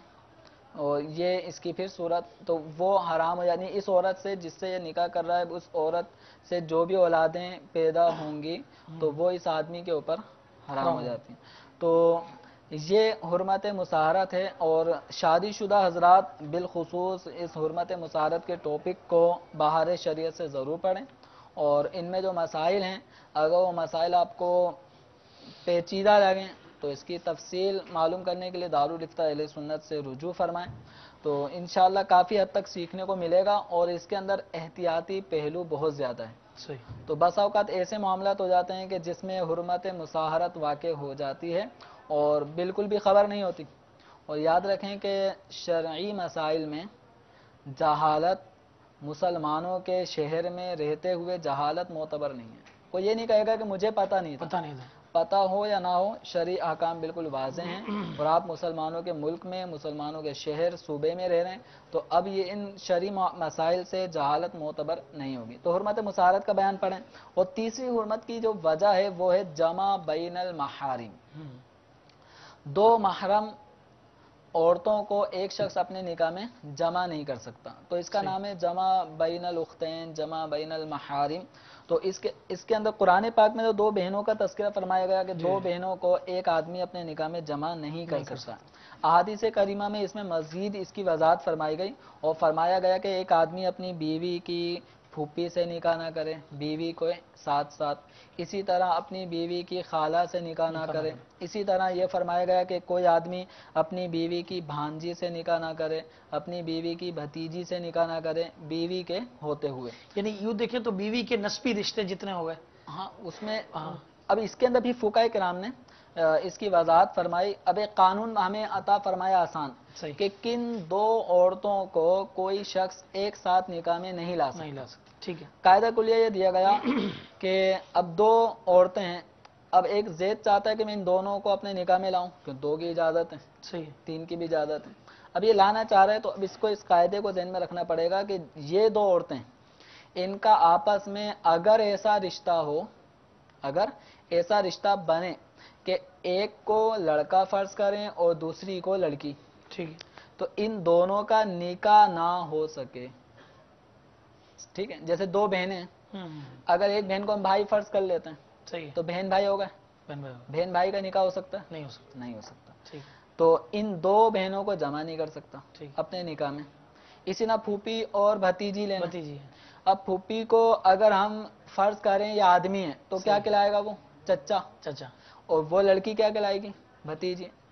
اور یہ اس کی پھر صورت تو وہ حرام ہو جاتی ہیں اس عورت سے جس سے یہ نکاح کر رہا ہے، اس عورت سے جو بھی اولادیں پیدا ہوں گی تو وہ اس آدمی کے اوپر حرام ہو جاتی ہیں۔ تو یہ حرمت مساہرت ہے، اور شادی شدہ حضرات بالخصوص اس حرمت مساہرت کے ٹاپک کو بہار شریعت سے ضرور پڑھیں، اور ان میں جو مسائل ہیں اگر وہ مسائل آپ کو پیچیدہ لگیں تو اس کی تفصیل معلوم کرنے کے لیے دارالفتہ اہل سنت سے رجوع فرمائیں، تو انشاءاللہ کافی حد تک سیکھنے کو ملے گا، اور اس کے اندر احتیاطی پہلو بہت زیادہ ہیں۔ صحیح، تو بس اوقات ایسے معاملات ہو جاتے ہیں کہ جس میں حرمت مساہرت واقع ہو جاتی ہے اور بالکل بھی خبر نہیں ہوتی، اور یاد رکھیں کہ شرعی مسائل میں جہالت، مسلمانوں کے شہر میں رہتے ہوئے جہالت معتبر نہیں ہے۔ کوئی یہ نہیں کہے گا کہ مجھے پتہ نہیں تھا، پتہ نہیں تھا، پتہ ہو یا نہ ہو، شرعی احکام بالکل واضح ہیں، اور آپ مسلمانوں کے ملک میں، مسلمانوں کے شہر صوبے میں رہ رہے ہیں، تو اب یہ ان شرعی مسائل سے جہالت معتبر نہیں ہوگی۔ تو حرمت مساہرت کا بیان پڑھیں، اور تیسری حرمت کی جو وجہ ہے وہ ہے جمع بین المحارم، 2 محرم عورتوں کو ایک شخص اپنے نکاح میں جمع نہیں کر سکتا، تو اس کا نام ہے جمع بین الاختین، جمع بین المحارم۔ تو اس کے اندر قرآن پاک میں تو 2 بہنوں کا تذکرہ فرمایا گیا کہ 2 بہنوں کو ایک آدمی اپنے نکاح میں جمع نہیں کر سکتا۔ احادیث کریمہ میں اس میں مزید اس کی وضاحت فرمائی گئی، اور فرمایا گیا کہ ایک آدمی اپنی بیوی کی پھوپھی سے نکاح نہ کرے، بیوی کو ساتھ ساتھ، اسی طرح اپنی بیوی کی خالہ سے نکاح نہ کرے، اسی طرح یہ فرمایا گیا کہ کوئی آدمی اپنی بیوی کی بھانجی سے نکاح نہ کرے، اپنی بیوی کی بھتیجی سے نکاح نہ کرے بیوی کے ہوتے ہوئے۔ یعنی یوں دیکھیں تو بیوی کے نسبی رشتے جتنے ہو گئے، ہاں، اس میں اب اس کے اندر بھی فقہاء کرام نے اس کی وضاحت فرمائی۔ اب ایک قانون ہمیں عطا فرمایا آسان کہ کن 2 عورتوں کو کوئی شخص ایک ساتھ نکاح میں نہیں لا سکتا۔ ٹھیک ہے، قاعدہ کلیہ یہ دیا گیا کہ اب 2 عورتیں ہیں، اب ایک زید چاہتا ہے کہ میں ان دونوں کو اپنے نکاح میں لاؤں، کہ 2 کی اجازت ہے، صحیح ہے، 3 کی بھی اجازت ہے، اب یہ لانا چاہ رہے ہیں، تو اب اس کو اس قاعدے کو ذہن میں رکھنا پڑے گا کہ یہ 2 عورتیں ان کا آپس میں اگر ایسا رشتہ ہو، اگر ایسا رشتہ بنے کہ ایک کو لڑکا فرض کریں اور دوسری کو لڑکی، ٹھیک ہے، تو ان دونوں کا نکاح نہ ہو سکے۔ ٹھیک ہے، جیسے 2 بہنیں ہیں، اگر ایک بہن کو ہم بھائی فرض کر لیتے ہیں صحیح ہے، تو بہن بھائی ہو گئے، بہن بھائی کا نکاح ہو سکتا ہے؟ نہیں ہو سکتا، نہیں ہو سکتا۔ ٹھیک، تو ان 2 بہنوں کو جمع نہیں کر سکتا اپنے نکاح میں۔ اسی طرح پھوپھی اور بھتیجی لینا، بھتیجی ہے، اب پھوپھی کو اگر ہم فرض کریں یہ آدمی ہے تو کیا کہلائے گا وہ؟ چچا، چچا، اور وہ لڑکی کیا کہلائے گی؟ بھتیجی۔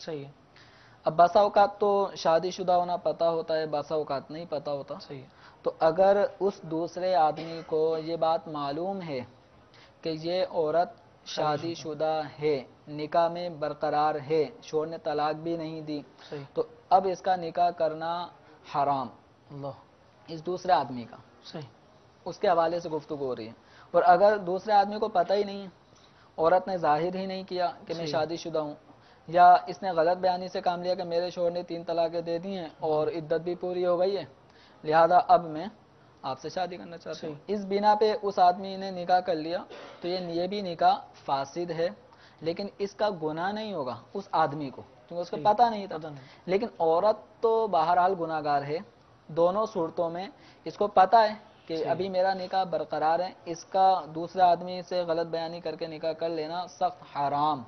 صحیح ہے اب بسا اوقات تو شادی شدہ ہونا پتہ ہوتا ہے، بسا اوقات نہیں پتہ ہوتا. صحیح ہے تو اگر اس دوسرے آدمی کو یہ بات معلوم ہے کہ یہ عورت شادی شدہ ہے، نکاح میں برقرار ہے، شوہر نے طلاق بھی نہیں دی، صحیح تو اب اس کا نکاح کرنا حرام، اللہ اس دوسرے آدمی کا، صحیح اس کے حوالے سے گفتگو ہو رہی ہے. اور اگر دوسرے آدمی کو پتہ ہی نہیں ہے، عورت نے ظاہر ہی نہیں کیا کہ میں صحیح. شادی شدہ ہوں، یا اس نے غلط بیانی سے کام لیا کہ میرے شوہر نے 3 طلاقیں دے دی ہیں اور عدت بھی پوری ہو گئی ہے، لہذا اب میں آپ سے شادی کرنا چاہتا ہوں، صحیح. اس بنا پہ اس آدمی نے نکاح کر لیا، تو یہ بھی نکاح فاسد ہے، لیکن اس کا گناہ نہیں ہوگا اس آدمی کو، کیونکہ اس کو صحیح. پتہ نہیں تھا. پتہ نہیں. لیکن عورت تو بہرحال گناہ گار ہے، دونوں صورتوں میں اس کو پتہ ہے کہ صحیح. ابھی میرا نکاح برقرار ہے، اس کا دوسرے آدمی سے غلط بیانی کر کے نکاح کر لینا سخت حرام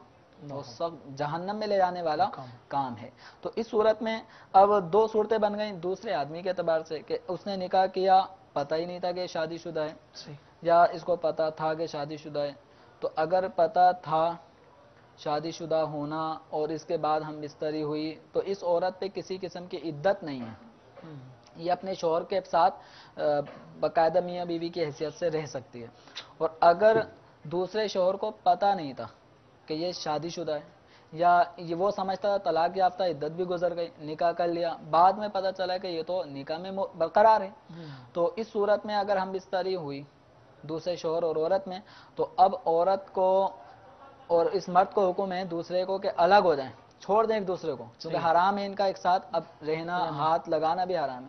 اور سخت جہنم میں لے جانے والا کام ہے. تو اس صورت میں اب 2 صورتیں بن گئیں دوسرے آدمی کے اعتبار سے کہ اس نے نکاح کیا، پتہ ہی نہیں تھا کہ شادی شدہ ہے، صحیح یا اس کو پتہ تھا کہ شادی شدہ ہے. تو اگر پتہ تھا شادی شدہ ہونا اور اس کے بعد ہم بستری ہوئی، تو اس عورت پہ کسی قسم کی عدت نہیں ہے، یہ اپنے شوہر کے ساتھ باقاعدہ میاں بیوی کی حیثیت سے رہ سکتی ہے. اور اگر دوسرے شوہر کو پتہ نہیں تھا کہ یہ شادی شدہ ہے، یا یہ وہ سمجھتا تھا طلاق یافتہ، عدت بھی گزر گئی، نکاح کر لیا، بعد میں پتہ چلا کہ یہ تو نکاح میں برقرار ہے، تو اس صورت میں اگر ہم بستری ہوئی دوسرے شوہر اور عورت میں، تو اب عورت کو اور اس مرد کو حکم ہے دوسرے کو کہ الگ ہو جائیں، چھوڑ دیں ایک دوسرے کو، کیونکہ حرام ہے ان کا ایک ساتھ اب رہنا، ہاتھ لگانا بھی حرام ہے.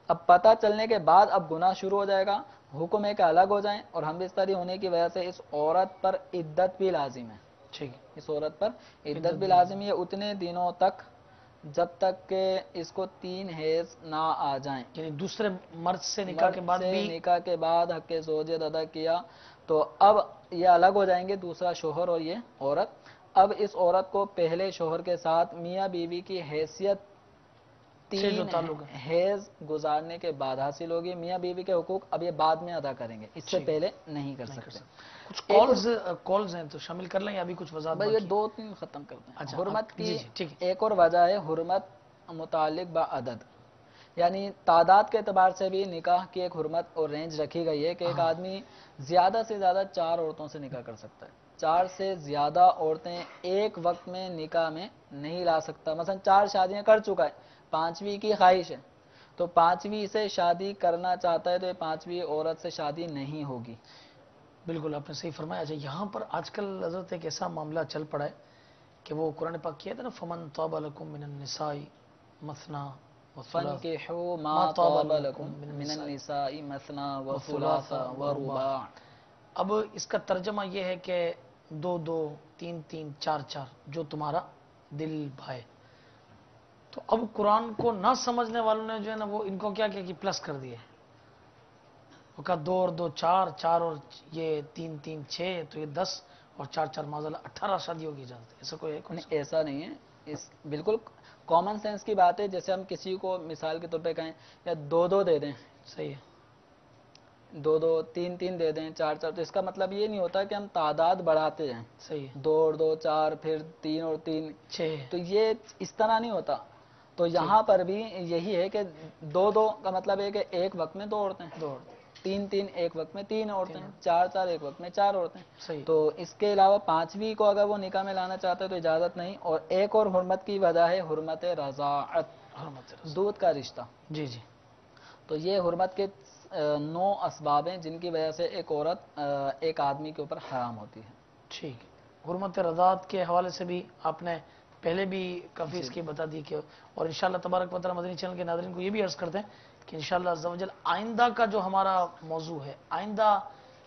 اب پتہ چلنے کے بعد اب گناہ شروع ہو جائے گا، حکم ہے کہ الگ ہو جائیں، اور ہم بستری ہونے کی وجہ سے اس عورت پر عدت بھی لازم ہے، ٹھیک اس عورت پر عدت بھی لازم ہے اتنے دنوں تک جب تک کہ اس کو 3 حیض نہ آ جائیں. یعنی دوسرے مرد سے نکاح کے بعد بھی نکاح کے بعد حق زوجیت ادا کیا، تو اب یہ الگ ہو جائیں گے دوسرا شوہر اور یہ عورت. اب اس عورت کو پہلے شوہر کے ساتھ میاں بیوی کی حیثیت سے جو 3 تعلق ہے حیض گزارنے کے بعد حاصل ہوگی. میاں بیوی کے حقوق اب یہ بعد میں ادا کریں گے، اس سے پہلے نہیں کر سکتے. کچھ کالز ہیں تو شامل کر لیں یا ابھی کچھ وضاحت بھئی یہ 2-3 ختم کرتے ہیں. اچھا، حرمت کی ٹھیک ہے. ایک اور وجہ ہے حرمت متعلق بعدد، یعنی تعداد کے اعتبار سے بھی نکاح کی ایک حرمت اور رینج رکھی گئی ہے کہ ایک آدمی زیادہ سے زیادہ 4 عورتوں سے نکاح کر سکتا ہے، 4 سے زیادہ عورتیں ایک وقت میں نکاح میں نہیں لا سکتا. مثلا 4 شادیاں کر چکا ہے، 5ویں کی خواہش ہے، تو 5ویں سے شادی کرنا چاہتا ہے، تو یہ 5ویں عورت سے شادی نہیں ہوگی. بالکل آپ نے صحیح فرمایا. اچھا، یہاں پر آج کل حضرت ایک ایسا معاملہ چل پڑا ہے کہ وہ قرآن پاک کیا تھا نا، فمن طاب لکم من النساء مثنا وثلاث فَانْكِحُوا مَا طَابَ لَكُم مِّنَ النِّسَاءِ مَثْنَىٰ وَثُلَاثَ وَرُبَاعَ. اب اس کا ترجمہ یہ ہے کہ 2-2 3-3 4-4 جو تمہارا دل بھائے. تو اب قرآن کو نہ سمجھنے والوں نے جو ہے نا وہ ان کو کیا کیا کہ پلس کر دیے، وہ کہا 2 اور 2 4، 4 اور یہ 3-3 6، تو یہ 10 اور 4-4 معاذاللہ 18 شادیوں کی اجازت ہے. ایسا کوئی ہے؟ نہیں، ایسا نہیں ہے، اس بالکل کامن سینس کی بات ہے. جیسے ہم کسی کو مثال کے طور پہ کہیں یا 2-2 دے دیں، صحیح ہے، 2-2 3-3 دے دیں، 4-4، تو اس کا مطلب یہ نہیں ہوتا کہ ہم تعداد بڑھاتے جائیں، صحیح ہے، 2 اور 2 4، پھر 3 اور 3، 6. تو یہ اس طرح نہیں ہوتا. تو یہاں پر بھی یہی ہے کہ 2-2 کا مطلب ہے کہ ایک وقت میں 2 عورتیں، 3-3 ایک وقت میں 3 عورتیں، 4-4 ایک وقت میں 4 عورتیں. صحیح. تو اس کے علاوہ 5ویں کو اگر وہ نکاح میں لانا چاہتے ہیں تو اجازت نہیں. اور ایک اور حرمت کی وجہ ہے حرمت رضاعت، دودھ کا رشتہ. جی جی. تو یہ حرمت کے 9 اسباب ہیں جن کی وجہ سے ایک عورت ایک آدمی کے اوپر حرام ہوتی ہے. ٹھیک ہے. حرمت رضاعت کے حوالے سے بھی آپ نے پہلے بھی کافی اس کی بتا دی کہ، اور انشاءاللہ تبارک و تعالی مدنی چینل کے ناظرین کو یہ بھی عرض کرتے ہیں کہ انشاءاللہ عز و جل آئندہ کا جو ہمارا موضوع ہے، آئندہ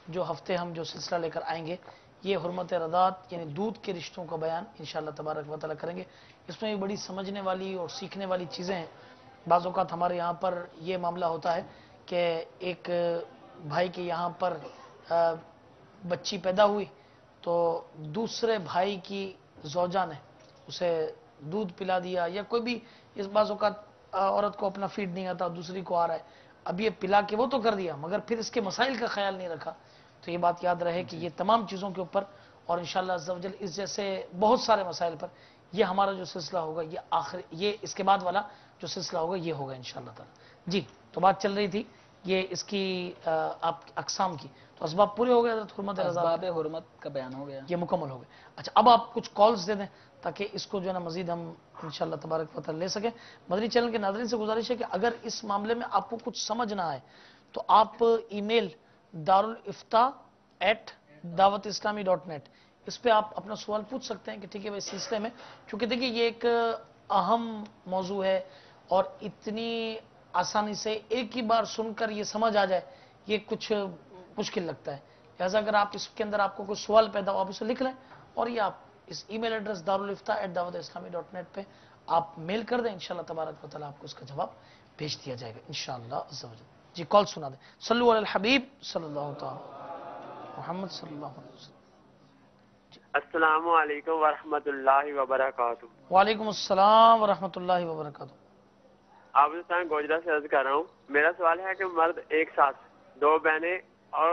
جو ہفتے ہم جو سلسلہ لے کر آئیں گے، یہ حرمت رضاعت یعنی دودھ کے رشتوں کا بیان انشاءاللہ تبارک و تعالی کریں گے. اس میں بھی بڑی سمجھنے والی اور سیکھنے والی چیزیں ہیں. بعض اوقات ہمارے یہاں پر یہ معاملہ ہوتا ہے کہ ایک بھائی کے یہاں پر بچی پیدا ہوئی تو دوسرے بھائی کی زوجہ نے اسے دودھ پلا دیا، یا کوئی بھی اس بعض اوقات عورت کو اپنا فیڈ نہیں آتا، دوسری کو آ رہا ہے، اب یہ پلا کے وہ تو کر دیا مگر پھر اس کے مسائل کا خیال نہیں رکھا. تو یہ بات یاد رہے کہ یہ تمام چیزوں کے اوپر اور انشاءاللہ عز و جل اس جیسے بہت سارے مسائل پر یہ ہمارا جو سلسلہ ہوگا یہ آخر یہ اس کے بعد والا جو سلسلہ ہوگا یہ ہوگا انشاءاللہ تعالی. جی تو بات چل رہی تھی یہ اس کی آپ اقسام کی. تو اسباب پورے ہو گئے حضرت حرمت رضا اسباب حرمت کا بیان ہو گیا. یہ مکمل ہو گئے. اچھا اب آپ کچھ کالز دے دیں تاکہ اس کو جو ہے نا مزید ہم انشاءاللہ تبارک و تعالی لے سکیں. مدنی چینل کے ناظرین سے گزارش ہے کہ اگر اس معاملے میں آپ کو کچھ سمجھ نہ آئے تو آپ ای میل darulifta@dawatislami.net اس پہ آپ اپنا سوال پوچھ سکتے ہیں کہ ٹھیک ہے اس سلسلے میں, کیونکہ دیکھیے یہ ایک اہم موضوع ہے اور اتنی آسانی سے ایک ہی بار سن کر یہ سمجھ آ جائے یہ کچھ مشکل لگتا ہے. لہٰذا اگر آپ اس کے اندر آپ کو کوئی سوال پیدا ہو آپ اسے لکھ لیں اور یہ آپ اس ای میل ایڈریس darulifta@dawatislami.net پہ آپ میل کر دیں. انشاءاللہ تبارک و تعالی آپ کو اس کا جواب بھیج دیا جائے گا انشاءاللہ عز و جل. جی کال سنا دیں. صلو علی الحبیب صلی اللہ تعالی محمد صلی اللہ علیہ وسلم. السلام علیکم ورحمۃ اللہ وبرکاتہ. وعلیکم السلام ورحمۃ اللہ وبرکاتہ. عابدالسلام گوجرا سے عرض کر رہا ہوں. میرا سوال ہے کہ مرد ایک ساتھ دو بہنیں اور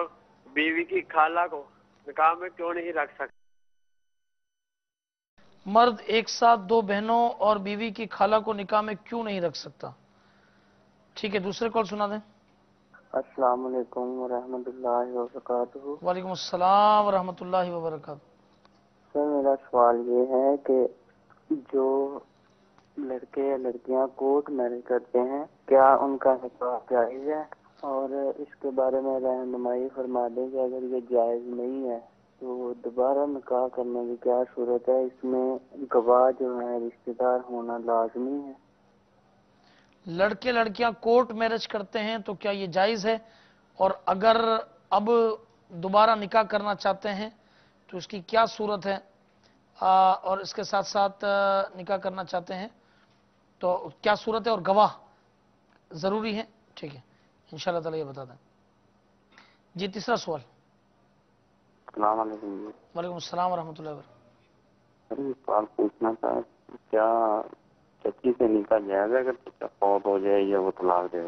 بیوی کی خالہ کو نکاح میں کیوں نہیں رکھ سکتے؟ مرد ایک ساتھ دو بہنوں اور بیوی کی خالہ کو نکاح میں کیوں نہیں رکھ سکتا؟ ٹھیک ہے دوسرے کال سنا دیں. السلام علیکم ورحمۃ اللہ وبرکاتہ. وعلیکم السلام ورحمۃ اللہ وبرکاتہ. سر میرا سوال یہ ہے کہ جو لڑکے یا لڑکیاں کورٹ میرج کرتے ہیں کیا ان کا نکاح جائز ہے؟ اور اس کے بارے میں رہنمائی فرما دیں کہ اگر یہ جائز نہیں ہے تو دوبارہ نکاح کرنے کی کیا صورت ہے؟ اس میں گواہ جو ہے رشتہ دار ہونا لازمی ہے؟ لڑکے لڑکیاں کورٹ میرج کرتے ہیں تو کیا یہ جائز ہے؟ اور اگر اب دوبارہ نکاح کرنا چاہتے ہیں تو اس کی کیا صورت ہے؟ اور اس کے ساتھ ساتھ نکاح کرنا چاہتے ہیں تو کیا صورت ہے اور گواہ ضروری ہے؟ ٹھیک ہے انشاءاللہ تعالی یہ بتا دیں. جی تیسرا سوال. السلام علیکم. وعلیکم السلام ورحمۃ اللہ وبرکاتہ. سر سوال پوچھنا تھا کیا چچی سے نکاح جائز ہے اگر چچا فوت ہو جائے یا وہ طلاق دے؟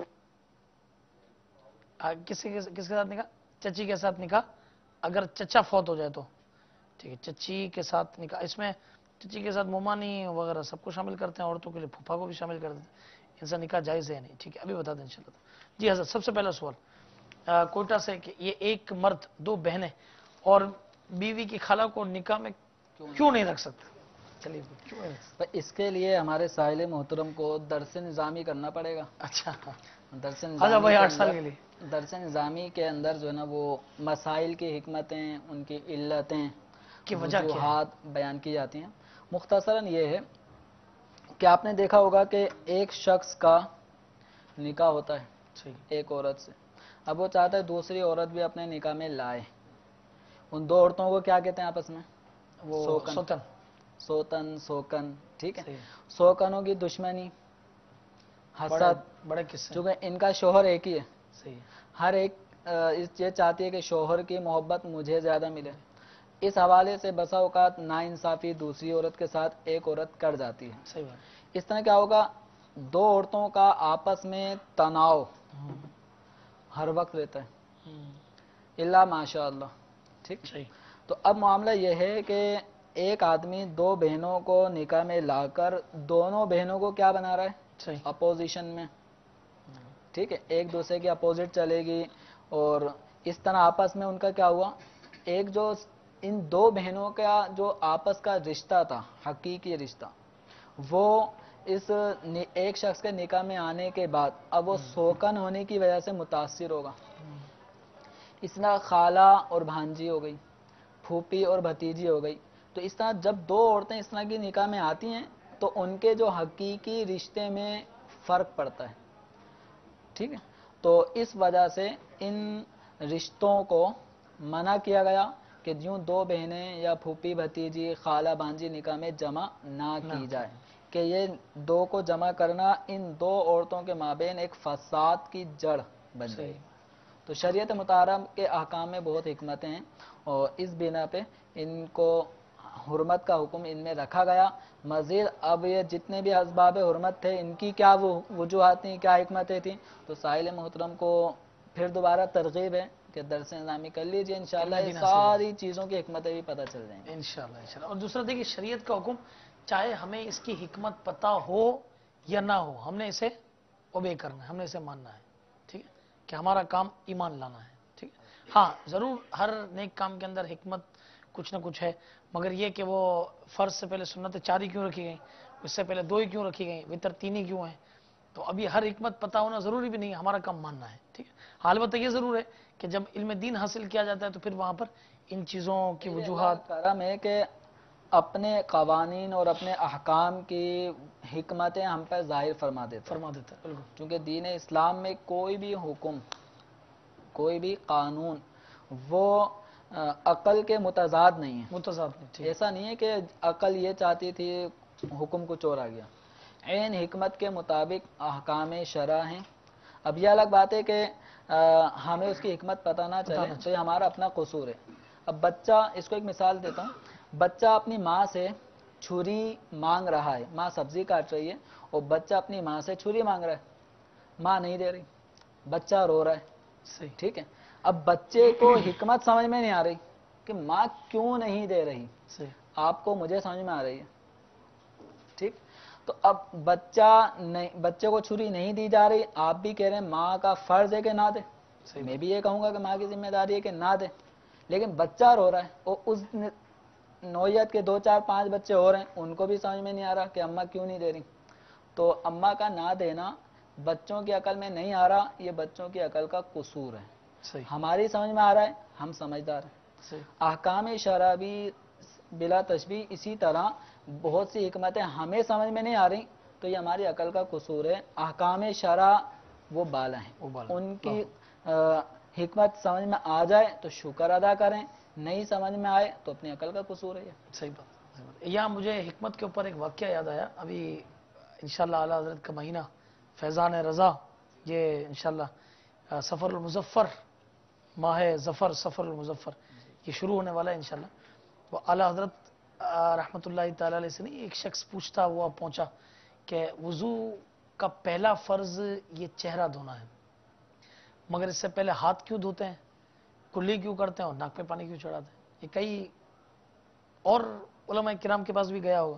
کس کے ساتھ نکاح؟ چچی کے ساتھ نکاح اگر چچا فوت ہو جائے تو ٹھیک ہے. چچی کے ساتھ نکاح اس میں چچی کے ساتھ مومانی وغیرہ سب کو شامل کرتے ہیں, عورتوں کے لیے پھوپھا کو بھی شامل کر دیتے ہیں. ان سے نکاح جائز ہے نہیں. ٹھیک ہے ابھی بتا دیں انشاءاللہ. جی حضرت سب سے پہلا سوال کوئٹہ سے کہ یہ ایک مرد دو بہنیں اور بیوی کی خالہ کو نکاح میں کیوں نہیں رکھ سکتا؟ چلیے کیوں نہیں رکھ سکتا؟ اس کے لیے ہمارے ساحل محترم کو درس نظامی کرنا پڑے گا. اچھا درس خواجہ بھائی 8 سال کے لیے درس نظامی کے اندر جو ہے نا وہ مسائل کی حکمتیں ان کی علتیں کی وجہ کیا ہے؟ وجوہات بیان کی جاتی ہیں. مختصراً یہ ہے کہ آپ نے دیکھا ہوگا کہ ایک شخص کا نکاح ہوتا ہے صحیح ایک عورت سے, اب وہ چاہتا ہے دوسری عورت بھی اپنے نکاح میں لائے. ان دو عورتوں کو کیا کہتے ہیں آپس میں؟ وہ سوکن. سوتن سوکن ٹھیک ہے. صحیح. سوکنوں کی دشمنی حسد, بڑے قصے چونکہ ان کا شوہر ایک ہی ہے, صحیح ہر ایک یہ چاہتی ہے کہ شوہر کی محبت مجھے زیادہ ملے. اس حوالے سے بسا اوقات ناانصافی دوسری عورت کے ساتھ ایک عورت کر جاتی ہے. صحیح بات. اس طرح کیا ہوگا دو عورتوں کا آپس میں تناؤ ہر وقت رہتا ہے اللہ ماشاء اللہ. ٹھیک. صحیح. تو اب معاملہ یہ ہے کہ ایک آدمی دو بہنوں کو نکاح میں لا کر دونوں بہنوں کو کیا بنا رہا ہے؟ صحیح. اپوزیشن میں. ٹھیک ہے ایک دوسرے کی اپوزٹ چلے گی اور اس طرح آپس میں ان کا کیا ہوا ایک جو ان دو بہنوں کا جو آپس کا رشتہ تھا حقیقی رشتہ وہ اس ایک شخص کے نکاح میں آنے کے بعد اب وہ سوکن ہونے کی وجہ سے متاثر ہوگا. اس طرح خالہ اور بھانجی ہو گئی, پھوپھی اور بھتیجی ہو گئی. تو اس طرح جب دو عورتیں اس طرح کی نکاح میں آتی ہیں تو ان کے جو حقیقی رشتے میں فرق پڑتا ہے. ٹھیک ہے تو اس وجہ سے ان رشتوں کو منع کیا گیا کہ یوں دو بہنیں یا پھوپھی بھتیجی خالہ بھانجی نکاح میں جمع نہ کی جائے, کہ یہ دو کو جمع کرنا ان دو عورتوں کے مابین ایک فساد کی جڑ بن جائے. تو شریعت مطالعہ کے احکام میں بہت حکمتیں ہیں اور اس بنا پہ ان کو حرمت کا حکم ان میں رکھا گیا. مزید اب یہ جتنے بھی اسباب حرمت تھے ان کی کیا وہ وجوہات تھیں کیا حکمتیں تھیں تو ساحل محترم کو پھر دوبارہ ترغیب ہے کہ درس نظامی کر لیجئے انشاءاللہ یہ ساری چیزوں کی حکمتیں بھی پتہ چل جائیں گی انشاءاللہ. اور دوسرا دیکھیے شریعت کا حکم چاہے ہمیں اس کی حکمت پتہ ہو یا نہ ہو، ہم نے اسے اوبے کرنا ہے، ہم نے اسے ماننا ہے، ٹھیک ہے، کہ ہمارا کام ایمان لانا ہے، ٹھیک ہے۔ ہاں ضرور ہر نیک کام کے اندر حکمت کچھ نہ کچھ ہے، مگر یہ کہ وہ فرض سے پہلے سنت 4 ہی کیوں رکھی گئیں، اس سے پہلے 2 ہی کیوں رکھی گئیں، وتر 3 ہی کیوں ہیں، تو ابھی ہر حکمت پتہ ہونا ضروری بھی نہیں ہے، ہمارا کام ماننا ہے، ٹھیک ہے۔ ہاں البتہ یہ ضرور ہے کہ جب علم دین حاصل کیا جاتا ہے تو پھر وہاں پر ان چیزوں کی وجوہات کرم ہے کہ اپنے قوانین اور اپنے احکام کی حکمتیں ہم پہ ظاہر فرما دیتا ہے، فرما دیتا ہے، بالکل چونکہ دین اسلام میں کوئی بھی حکم، کوئی بھی قانون وہ عقل کے متضاد نہیں ہے۔ متضاد نہیں، ٹھیک ہے، ایسا نہیں ہے کہ عقل یہ چاہتی تھی حکم کو چور آ گیا، عین حکمت کے مطابق احکام شرع ہیں۔ اب یہ الگ بات ہے کہ ہمیں اس کی حکمت پتہ نہ چلے تو یہ ہمارا اپنا قصور ہے۔ اب بچہ، اس کو ایک مثال دیتا ہوں، بچہ اپنی ماں سے چھری مانگ رہا ہے، ماں سبزی کاٹ رہی ہے اور بچہ اپنی ماں سے چھری مانگ رہا ہے، ماں نہیں دے رہی، بچہ رو رہا ہے، صحیح، ٹھیک ہے۔ اب بچے کو حکمت سمجھ میں نہیں آ رہی کہ ماں کیوں نہیں دے رہی، صحیح، آپ کو مجھے سمجھ میں آ رہی ہے، ٹھیک۔ تو اب بچے کو چھری نہیں دی جا رہی، آپ بھی کہہ رہے ہیں ماں کا فرض ہے کہ نہ دے، میں بھی یہ کہوں گا کہ ماں کی ذمہ داری ہے کہ نہ دے، لیکن بچہ رو رہا ہے اور اس نوعیت کے 2 4 5 بچے اور ہیں، ان کو بھی سمجھ میں نہیں آ رہا کہ اماں کیوں نہیں دے رہی، تو اماں کا نہ دینا بچوں کی عقل میں نہیں آ رہا، یہ بچوں کی عقل کا قصور ہے۔ صحیح، ہماری سمجھ میں آ رہا ہے، ہم سمجھدار ہیں۔ صحیح، احکام شرع بھی بلا تشبیہ اسی طرح بہت سی حکمتیں ہمیں سمجھ میں نہیں آ رہی تو یہ ہماری عقل کا قصور ہے۔ احکام شرع وہ بالا ہیں، وہ بالا، ان کی حکمت سمجھ میں آ جائے تو شکر ادا کریں، نہیں سمجھ میں آئے تو اپنی عقل کا قصور ہے یہ۔ صحیح بات، صحیح بات۔ یہاں مجھے حکمت کے اوپر ایک واقعہ یاد آیا، ابھی انشاءاللہ اعلیٰ حضرت کا مہینہ فیضان رضا، یہ انشاءاللہ سفر المظفر، ماہ ظفر، سفر المظفر یہ شروع ہونے والا ہے انشاءاللہ۔ وہ اعلیٰ حضرت رحمۃ اللہ تعالی علیہ سے نہیں، ایک شخص پوچھتا ہوا پہنچا کہ وضو کا پہلا فرض یہ چہرہ دھونا ہے، مگر اس سے پہلے ہاتھ کیوں دھوتے ہیں، کلی کیوں کرتے ہیں اور ناک پہ پانی کیوں چڑھاتے ہیں؟ یہ کئی اور علماء کرام کے پاس بھی گیا ہوگا،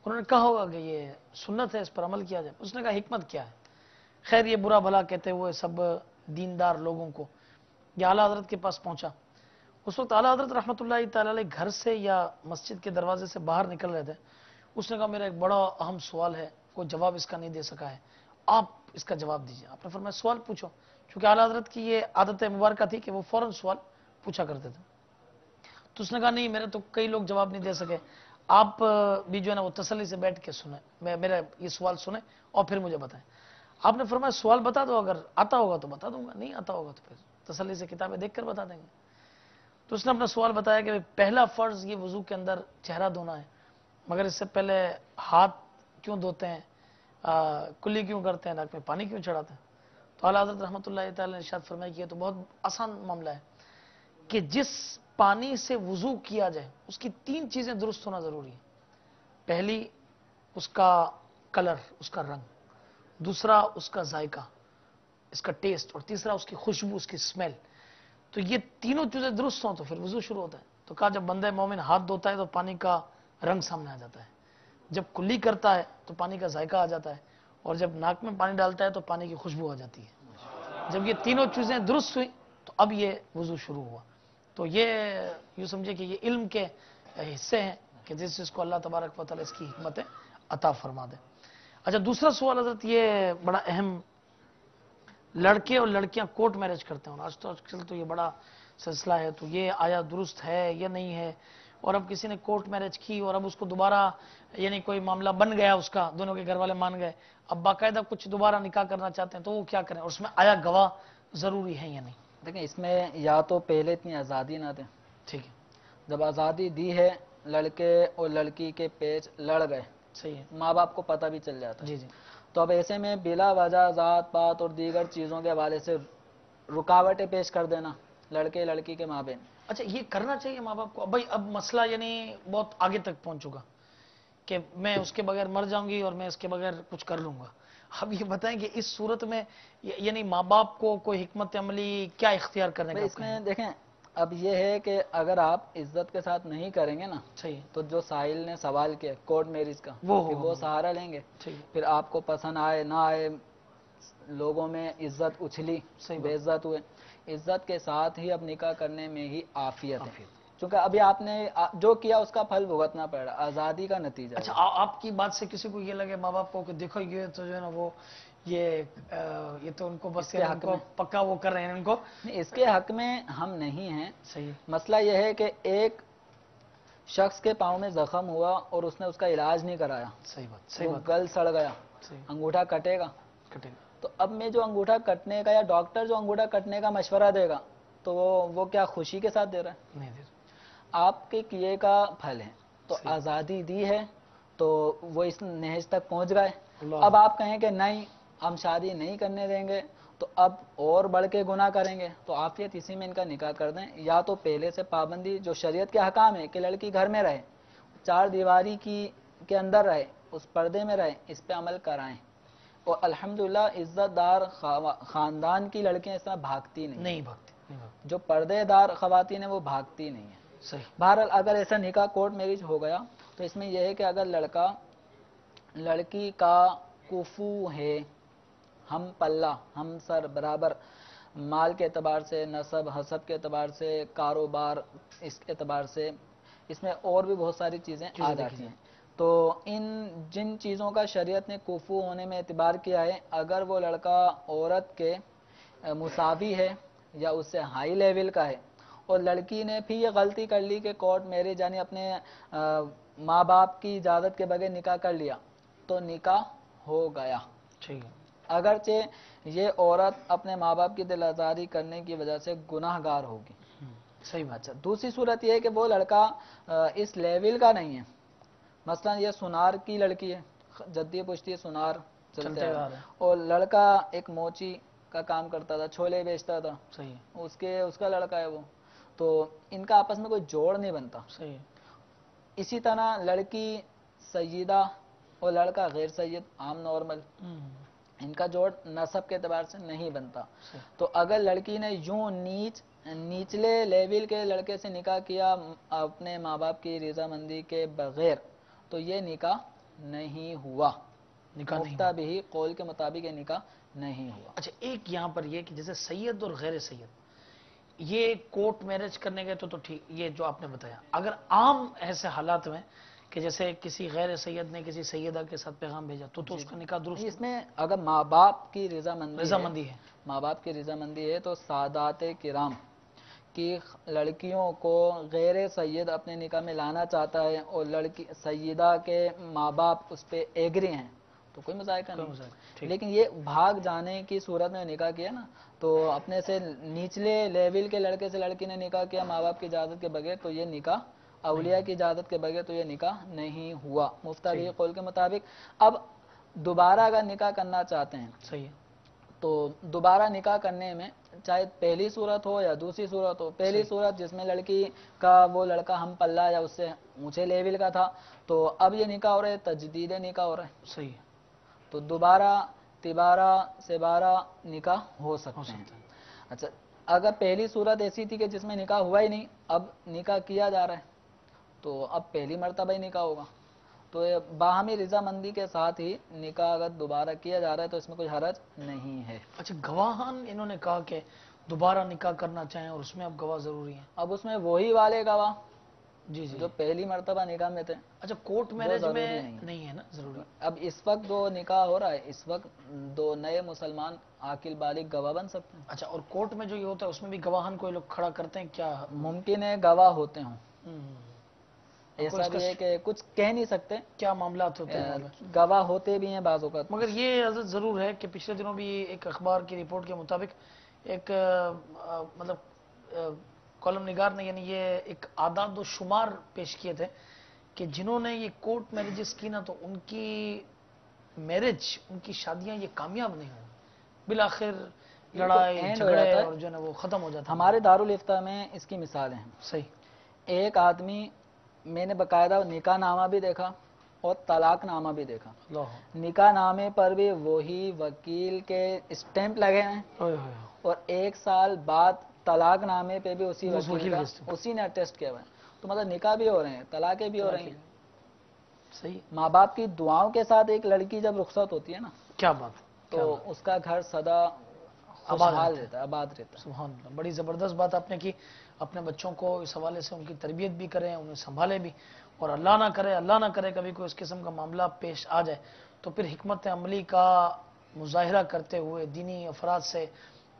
انہوں نے کہا ہوگا کہ یہ سنت ہے، اس پر عمل کیا جائے۔ اس نے کہا حکمت کیا ہے؟ خیر یہ برا بھلا کہتے ہوئے سب دیندار لوگوں کو یہ اعلیٰ حضرت کے پاس پہنچا۔ اس وقت اعلیٰ حضرت رحمۃ اللہ تعالی علیہ گھر سے یا مسجد کے دروازے سے باہر نکل رہے تھے۔ اس نے کہا میرا ایک بڑا اہم سوال ہے، کوئی جواب اس کا نہیں دے سکا ہے، آپ اس کا جواب دیجیے۔ آپ نے فرمایا سوال پوچھو، چونکہ اعلیٰ حضرت کی یہ عادت مبارکہ تھی کہ وہ فوراً سوال پوچھا کرتے تھے۔ تو اس نے کہا نہیں، میرے تو کئی لوگ جواب نہیں دے سکے، آپ بھی جو ہے نا وہ تسلی سے بیٹھ کے سنیں، میرا یہ سوال سنیں اور پھر مجھے بتائیں۔ آپ نے فرمایا سوال بتا دو، اگر آتا ہوگا تو بتا دوں گا، نہیں آتا ہوگا تو پھر تسلی سے کتابیں دیکھ کر بتا دیں گے۔ تو اس نے اپنا سوال بتایا کہ پہلا فرض یہ وضو کے اندر چہرہ دھونا ہے، مگر اس سے پہلے ہاتھ کیوں دھوتے ہیں، کلی کیوں کرتے ہیں، ناک میں پانی کیوں چڑھاتے ہیں؟ تو اعلیٰ حضرت رحمۃ اللہ تعالی نے ارشاد فرمایا کہ یہ تو بہت آسان معاملہ ہے کہ جس پانی سے وضو کیا جائے اس کی 3 چیزیں درست ہونا ضروری ہے۔ پہلی اس کا کلر، اس کا رنگ، دوسرا اس کا ذائقہ، اس کا ٹیسٹ، اور تیسرا اس کی خوشبو، اس کی اسمیل۔ تو یہ تینوں چیزیں درست ہوں تو پھر وضو شروع ہوتا ہے۔ تو کہا جب بندہ مومن ہاتھ دھوتا ہے تو پانی کا رنگ سامنے آ جاتا ہے، جب کلی کرتا ہے تو پانی کا ذائقہ آ جاتا ہے، اور جب ناک میں پانی ڈالتا ہے تو پانی کی خوشبو آ جاتی ہے۔ جب یہ تینوں چیزیں درست ہوئی تو اب یہ وضو شروع ہوا۔ تو یہ یوں سمجھے کہ یہ علم کے حصے ہیں کہ جس چیز کو اللہ تبارک و تعالی اس کی حکمتیں عطا فرما دے۔ اچھا دوسرا سوال حضرت یہ بڑا اہم، لڑکے اور لڑکیاں کورٹ میرج کرتے ہیں، اور آج کل تو یہ بڑا سلسلہ ہے، تو یہ آیا درست ہے یا نہیں ہے؟ اور اب کسی نے کورٹ میرج کی اور اب اس کو دوبارہ یعنی کوئی معاملہ بن گیا، اس کا دونوں کے گھر والے مان گئے، اب باقاعدہ کچھ دوبارہ نکاح کرنا چاہتے ہیں تو وہ کیا کریں، اور اس میں آیا گواہ ضروری ہے یا نہیں؟ دیکھیں اس میں یا تو پہلے اتنی آزادی نہ دیں، ٹھیک ہے، جب آزادی دی ہے لڑکے اور لڑکی کے پیچ لڑ گئے، صحیح ہے، ماں باپ کو پتہ بھی چل جاتا ہے، جی جی، تو اب ایسے میں بلا وجہ ذات پات اور دیگر چیزوں کے حوالے سے رکاوٹیں پیش کر دینا لڑکے لڑکی کے مابین، اچھا یہ کرنا چاہیے ماں باپ کو؟ بھائی اب مسئلہ یعنی بہت آگے تک پہنچ چکا کہ میں اس کے بغیر مر جاؤں گی اور میں اس کے بغیر کچھ کر لوں گا۔ اب یہ بتائیں کہ اس صورت میں یعنی ماں باپ کو کوئی حکمت عملی کیا اختیار کرنے کا اس میں دیکھیں اب یہ ہے کہ اگر آپ عزت کے ساتھ نہیں کریں گے نا صحیح تو جو ساحل نے سوال کیا کورٹ میرج کا کہ وہ سہارا لیں گے، ٹھیک ہے، پھر آپ کو پسند آئے نہ آئے، لوگوں میں عزت اچھلی، صحیح بے بات، عزت ہوئے، عزت کے ساتھ ہی اب نکاح کرنے میں ہی عافیت ہے، چونکہ ابھی آپ نے جو کیا اس کا پھل بھگتنا پڑ رہا، آزادی کا نتیجہ ہے اچھا آپ کی بات سے کسی کو یہ لگے ماں باپ کو کہ دیکھو یہ تو جو ہے نا وہ یہ تو ان کو بس کے حق ان کو میں پکا وہ کر رہے ہیں ان کو. نہیں، اس کے حق میں ہم نہیں ہیں. صحیح مسئلہ یہ ہے کہ ایک شخص کے پاؤں میں زخم ہوا اور اس نے اس کا علاج نہیں کرایا، صحیح بات، صحیح وہ بات، گل سڑ گیا، صحیح انگوٹھا کٹے گا. کٹے گا، تو اب میں جو انگوٹھا کٹنے کا یا ڈاکٹر جو انگوٹھا کٹنے کا مشورہ دے گا تو وہ کیا خوشی کے ساتھ دے رہا ہے؟ نہیں دے آپ کے کیے کا پھل ہے. تو صحیح. آزادی دی ہے تو وہ اس نہج تک پہنچ گئے. اللہ. اب آپ کہیں کہ نہیں ہم شادی نہیں کرنے دیں گے تو اب اور بڑھ کے گناہ کریں گے، تو عافیت اسی میں ان کا نکاح کر دیں. یا تو پہلے سے پابندی جو شریعت کے حکام ہے کہ لڑکی گھر میں رہے، چار دیواری کے اندر رہے، اس پردے میں رہے، اس پہ عمل کرائیں. اور الحمدللہ عزت دار خاندان کی لڑکیاں اس طرح بھاگتی نہیں بھگتی، نہیں بھگتی، جو پردے دار خواتین ہیں وہ بھاگتی نہیں ہیں. صحیح. بہرحال اگر ایسا نکاح کورٹ میرج ہو گیا تو اس میں یہ ہے کہ اگر لڑکا لڑکی کا کفو ہے، ہم پلہ ہم سر برابر، مال کے اعتبار سے، نسب حسب کے اعتبار سے، کاروبار اس کے اعتبار سے، اس میں اور بھی بہت ساری چیزیں آ جاتی ہیں. تو جن چیزوں کا شریعت نے کفو ہونے میں اعتبار کیا ہے، اگر وہ لڑکا عورت کے مساوی ہے یا اس سے ہائی لیول کا ہے اور لڑکی نے پھر یہ غلطی کر لی کہ کورٹ میرج یعنی اپنے ماں باپ کی اجازت کے بغیر نکاح کر لیا تو نکاح ہو گیا. ٹھیک ہے. اگرچہ یہ عورت اپنے ماں باپ کی دل آزاری کرنے کی وجہ سے گناہ گار ہوگی. صحیح بات. اچھا دوسری صورت یہ ہے کہ وہ لڑکا اس لیول کا نہیں ہے، مثلا یہ سونار کی لڑکی ہے، جدی پشتی سونار چلتے آ رہا ہے، اور لڑکا ایک موچی کا کام کرتا تھا، چھولے بیچتا تھا، صحیح اس کا لڑکا ہے وہ، تو ان کا آپس میں کوئی جوڑ نہیں بنتا. صحیح. اسی طرح لڑکی سیدہ اور لڑکا غیر سید عام نارمل، ان کا جوڑ نسب کے اعتبار سے نہیں بنتا. تو اگر لڑکی نے یوں نیچلے لیول کے لڑکے سے نکاح کیا اپنے ماں باپ کی رضامندی کے بغیر تو یہ نکاح نہیں ہوا، مفتہ بھی قول کے مطابق یہ نکاح نہیں ہوا. اچھا ایک یہاں پر یہ کہ جیسے سید اور غیر سید یہ کورٹ میرج کرنے گئے تو ٹھیک، یہ جو آپ نے بتایا، اگر عام ایسے حالات میں کہ جیسے کسی غیر سید نے کسی سیدہ کے ساتھ پیغام بھیجا تو اس کا نکاح درست؟ اس میں اگر ماں باپ کی رضامندی ہے، ماں باپ کی رضامندی ہے تو سادات کرام کی لڑکیوں کو غیر سید اپنے نکاح میں لانا چاہتا ہے اور لڑکی سیدہ کے ماں باپ اس پہ ایگری ہیں تو کوئی مذائقہ نہیں. لیکن یہ بھاگ جانے کی صورت میں نکاح کیا نا تو اپنے سے نیچلے لیول کے لڑکے سے لڑکی نے نکاح کیا ماں باپ کی اجازت کے بغیر تو یہ نکاح اولیاء کی اجازت کے بغیر تو یہ نکاح نہیں ہوا مفتہ بھی قول کے مطابق. اب دوبارہ اگر نکاح کرنا چاہتے ہیں صحیح تو دوبارہ نکاح کرنے میں چاہے پہلی صورت ہو یا دوسری صورت ہو، پہلی صورت جس میں لڑکی کا وہ لڑکا ہم پلہ یا اس سے اونچے لیول کا تھا تو اب یہ نکاح ہو رہا ہے تجدید نکاح ہو رہا ہے. صحیح. تو دوبارہ تبارہ سے بارہ نکاح ہو سکتے ہیں. اچھا اگر پہلی صورت ایسی تھی کہ جس میں نکاح ہوا ہی نہیں، اب نکاح کیا جا رہا ہے تو اب پہلی مرتبہ ہی نکاح ہوگا. تو باہمی رضامندی کے ساتھ ہی نکاح اگر دوبارہ کیا جا رہا ہے تو اس میں کوئی حرج نہیں ہے. اچھا گواہان انہوں نے کہا کہ دوبارہ نکاح کرنا چاہیں اور اس میں اب گواہ ضروری ہیں؟ اب اس میں وہی والے گواہ جی جو پہلی مرتبہ نکاح میں تھے. اچھا کورٹ میرج میں نہیں ہے نا ضروری؟ اب اس وقت جو نکاح ہو رہا ہے اس وقت دو نئے مسلمان عاقل بالغ گواہ بن سکتے ہیں. اچھا اور کورٹ میں جو یہ ہوتا ہے اس میں بھی گواہان کوئی لوگ کھڑا کرتے ہیں کیا؟ ممکن ہے گواہ ہوتے ہوں، ایسا بھی ہے کہ کچھ کہہ نہیں سکتے، کیا معاملات ہوتے ہیں گواہ ہوتے بھی ہیں بعض اوقات. مگر یہ حضرت ضرور ہے کہ پچھلے دنوں بھی ایک اخبار کی رپورٹ کے مطابق ایک مطلب کالم نگار نے یعنی یہ ایک اعداد و شمار پیش کیے تھے کہ جنہوں نے یہ کورٹ میرجز کی نا تو ان کی میرج ان کی شادیاں یہ کامیاب نہیں ہوئی، بالآخر لڑائی جھگڑے اور جو ہے نا وہ ختم ہو جاتا ہے. ہمارے دارالفتہ میں اس کی مثالیں ہیں. صحیح. ایک آدمی میں نے باقاعدہ نکاح نامہ بھی دیکھا اور طلاق نامہ بھی دیکھا. نکاح نامے پر بھی وہی وکیل کے اسٹیمپ لگے ہیں اور 1 سال بعد طلاق نامے پہ بھی اسی اس وکیل وکیل کا کے استعمال۔ اسی نے اٹیسٹ کیا ہوا ہے، تو مطلب نکاح بھی ہو رہے ہیں، طلاقیں بھی ہو رہی ہیں۔ صحیح، ماں باپ کی دعاؤں کے ساتھ ایک لڑکی جب رخصت ہوتی ہے نا، کیا بات ہے، تو اس کا گھر سدا آباد خوشحال رہتا ہے۔ رہتا ہے، آباد رہتا ہے۔ سبحان اللہ، بڑی زبردست بات آپ نے کی۔ اپنے بچوں کو اس حوالے سے ان کی تربیت بھی کریں، انہیں سنبھالیں بھی، اور اللہ نہ کرے کبھی کوئی اس قسم کا معاملہ پیش آ جائے تو پھر حکمت عملی کا مظاہرہ کرتے ہوئے دینی افراد سے،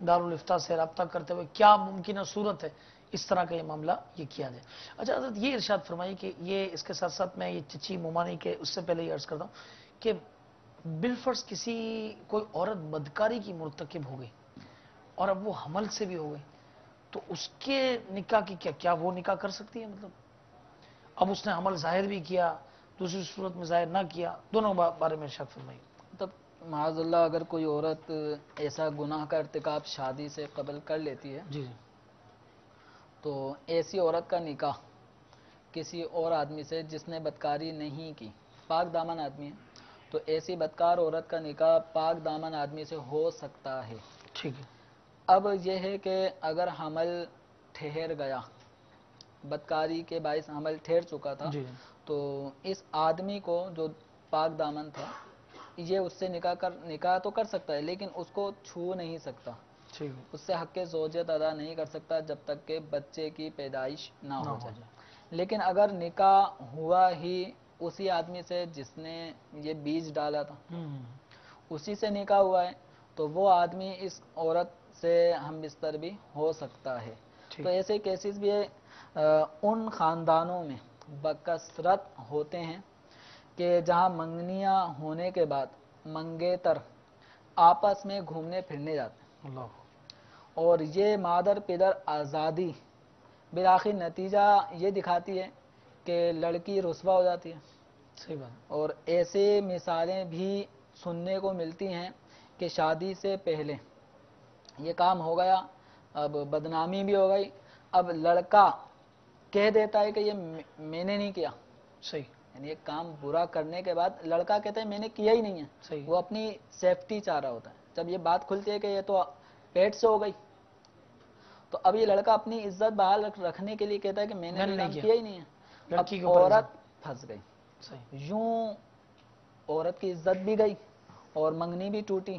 دارالافتاء سے رابطہ کرتے ہوئے کیا ممکنہ صورت ہے اس طرح کا یہ معاملہ یہ کیا جائے۔ اچھا حضرت یہ ارشاد فرمائی کہ یہ اس کے ساتھ ساتھ میں یہ چچی ممانی کے اس سے پہلے یہ عرض کرتا ہوں کہ بالفرض کوئی عورت بدکاری کی مرتکب ہو گئی اور اب وہ حمل سے بھی ہو گئی، تو اس کے نکاح کی کیا وہ نکاح کر سکتی ہے؟ مطلب اب اس نے حمل ظاہر بھی کیا، دوسری صورت میں ظاہر نہ کیا، دونوں بارے میں ارشاد فرمائی۔ مطلب معاذ اللہ اگر کوئی عورت ایسا گناہ کا ارتکاب شادی سے قبل کر لیتی ہے، جی تو ایسی عورت کا نکاح کسی اور آدمی سے جس نے بدکاری نہیں کی، پاک دامن آدمی ہے، تو ایسی بدکار عورت کا نکاح پاک دامن آدمی سے ہو سکتا ہے۔ ٹھیک ہے، اب یہ ہے کہ اگر حمل ٹھہر گیا، بدکاری کے باعث حمل ٹھہر چکا تھا، جی تو اس آدمی کو جو پاک دامن تھا یہ اس سے نکاح تو کر سکتا ہے، لیکن اس کو چھو نہیں سکتا، ٹھیک ہے، اس سے حق زوجیت ادا نہیں کر سکتا جب تک کہ بچے کی پیدائش نہ ہو جائے۔ لیکن اگر نکاح ہوا ہی اسی آدمی سے جس نے یہ بیج ڈالا تھا، اسی سے نکاح ہوا ہے، تو وہ آدمی اس عورت سے ہم بستر بھی ہو سکتا ہے۔ تو ایسے کیسز بھی ان خاندانوں میں بکثرت ہوتے ہیں کہ جہاں منگنیاں ہونے کے بعد منگیتر آپس میں گھومنے پھرنے جاتے ہیں، اللہ، اور یہ مادر پدر آزادی بالآخر نتیجہ یہ دکھاتی ہے کہ لڑکی رسوا ہو جاتی ہے۔ صحیح بات، اور ایسے مثالیں بھی سننے کو ملتی ہیں کہ شادی سے پہلے یہ کام ہو گیا، اب بدنامی بھی ہو گئی، اب لڑکا کہہ دیتا ہے کہ یہ میں نے نہیں کیا، صحیح، یعنی ایک کام برا کرنے کے بعد لڑکا کہتا ہے میں نے کیا ہی نہیں ہے، صحیح، وہ اپنی سیفٹی چاہ رہا ہوتا ہے۔ جب یہ بات کھلتی ہے کہ یہ تو پیٹ سے ہو گئی، تو اب یہ لڑکا اپنی عزت بحال رکھنے کے لیے کہتا ہے کہ میں نے کام کیا ہی نہیں ہے، اب لڑکی کے اوپر عورت پھنس گئی۔ صحیح، یوں عورت کی عزت بھی گئی اور منگنی بھی ٹوٹی،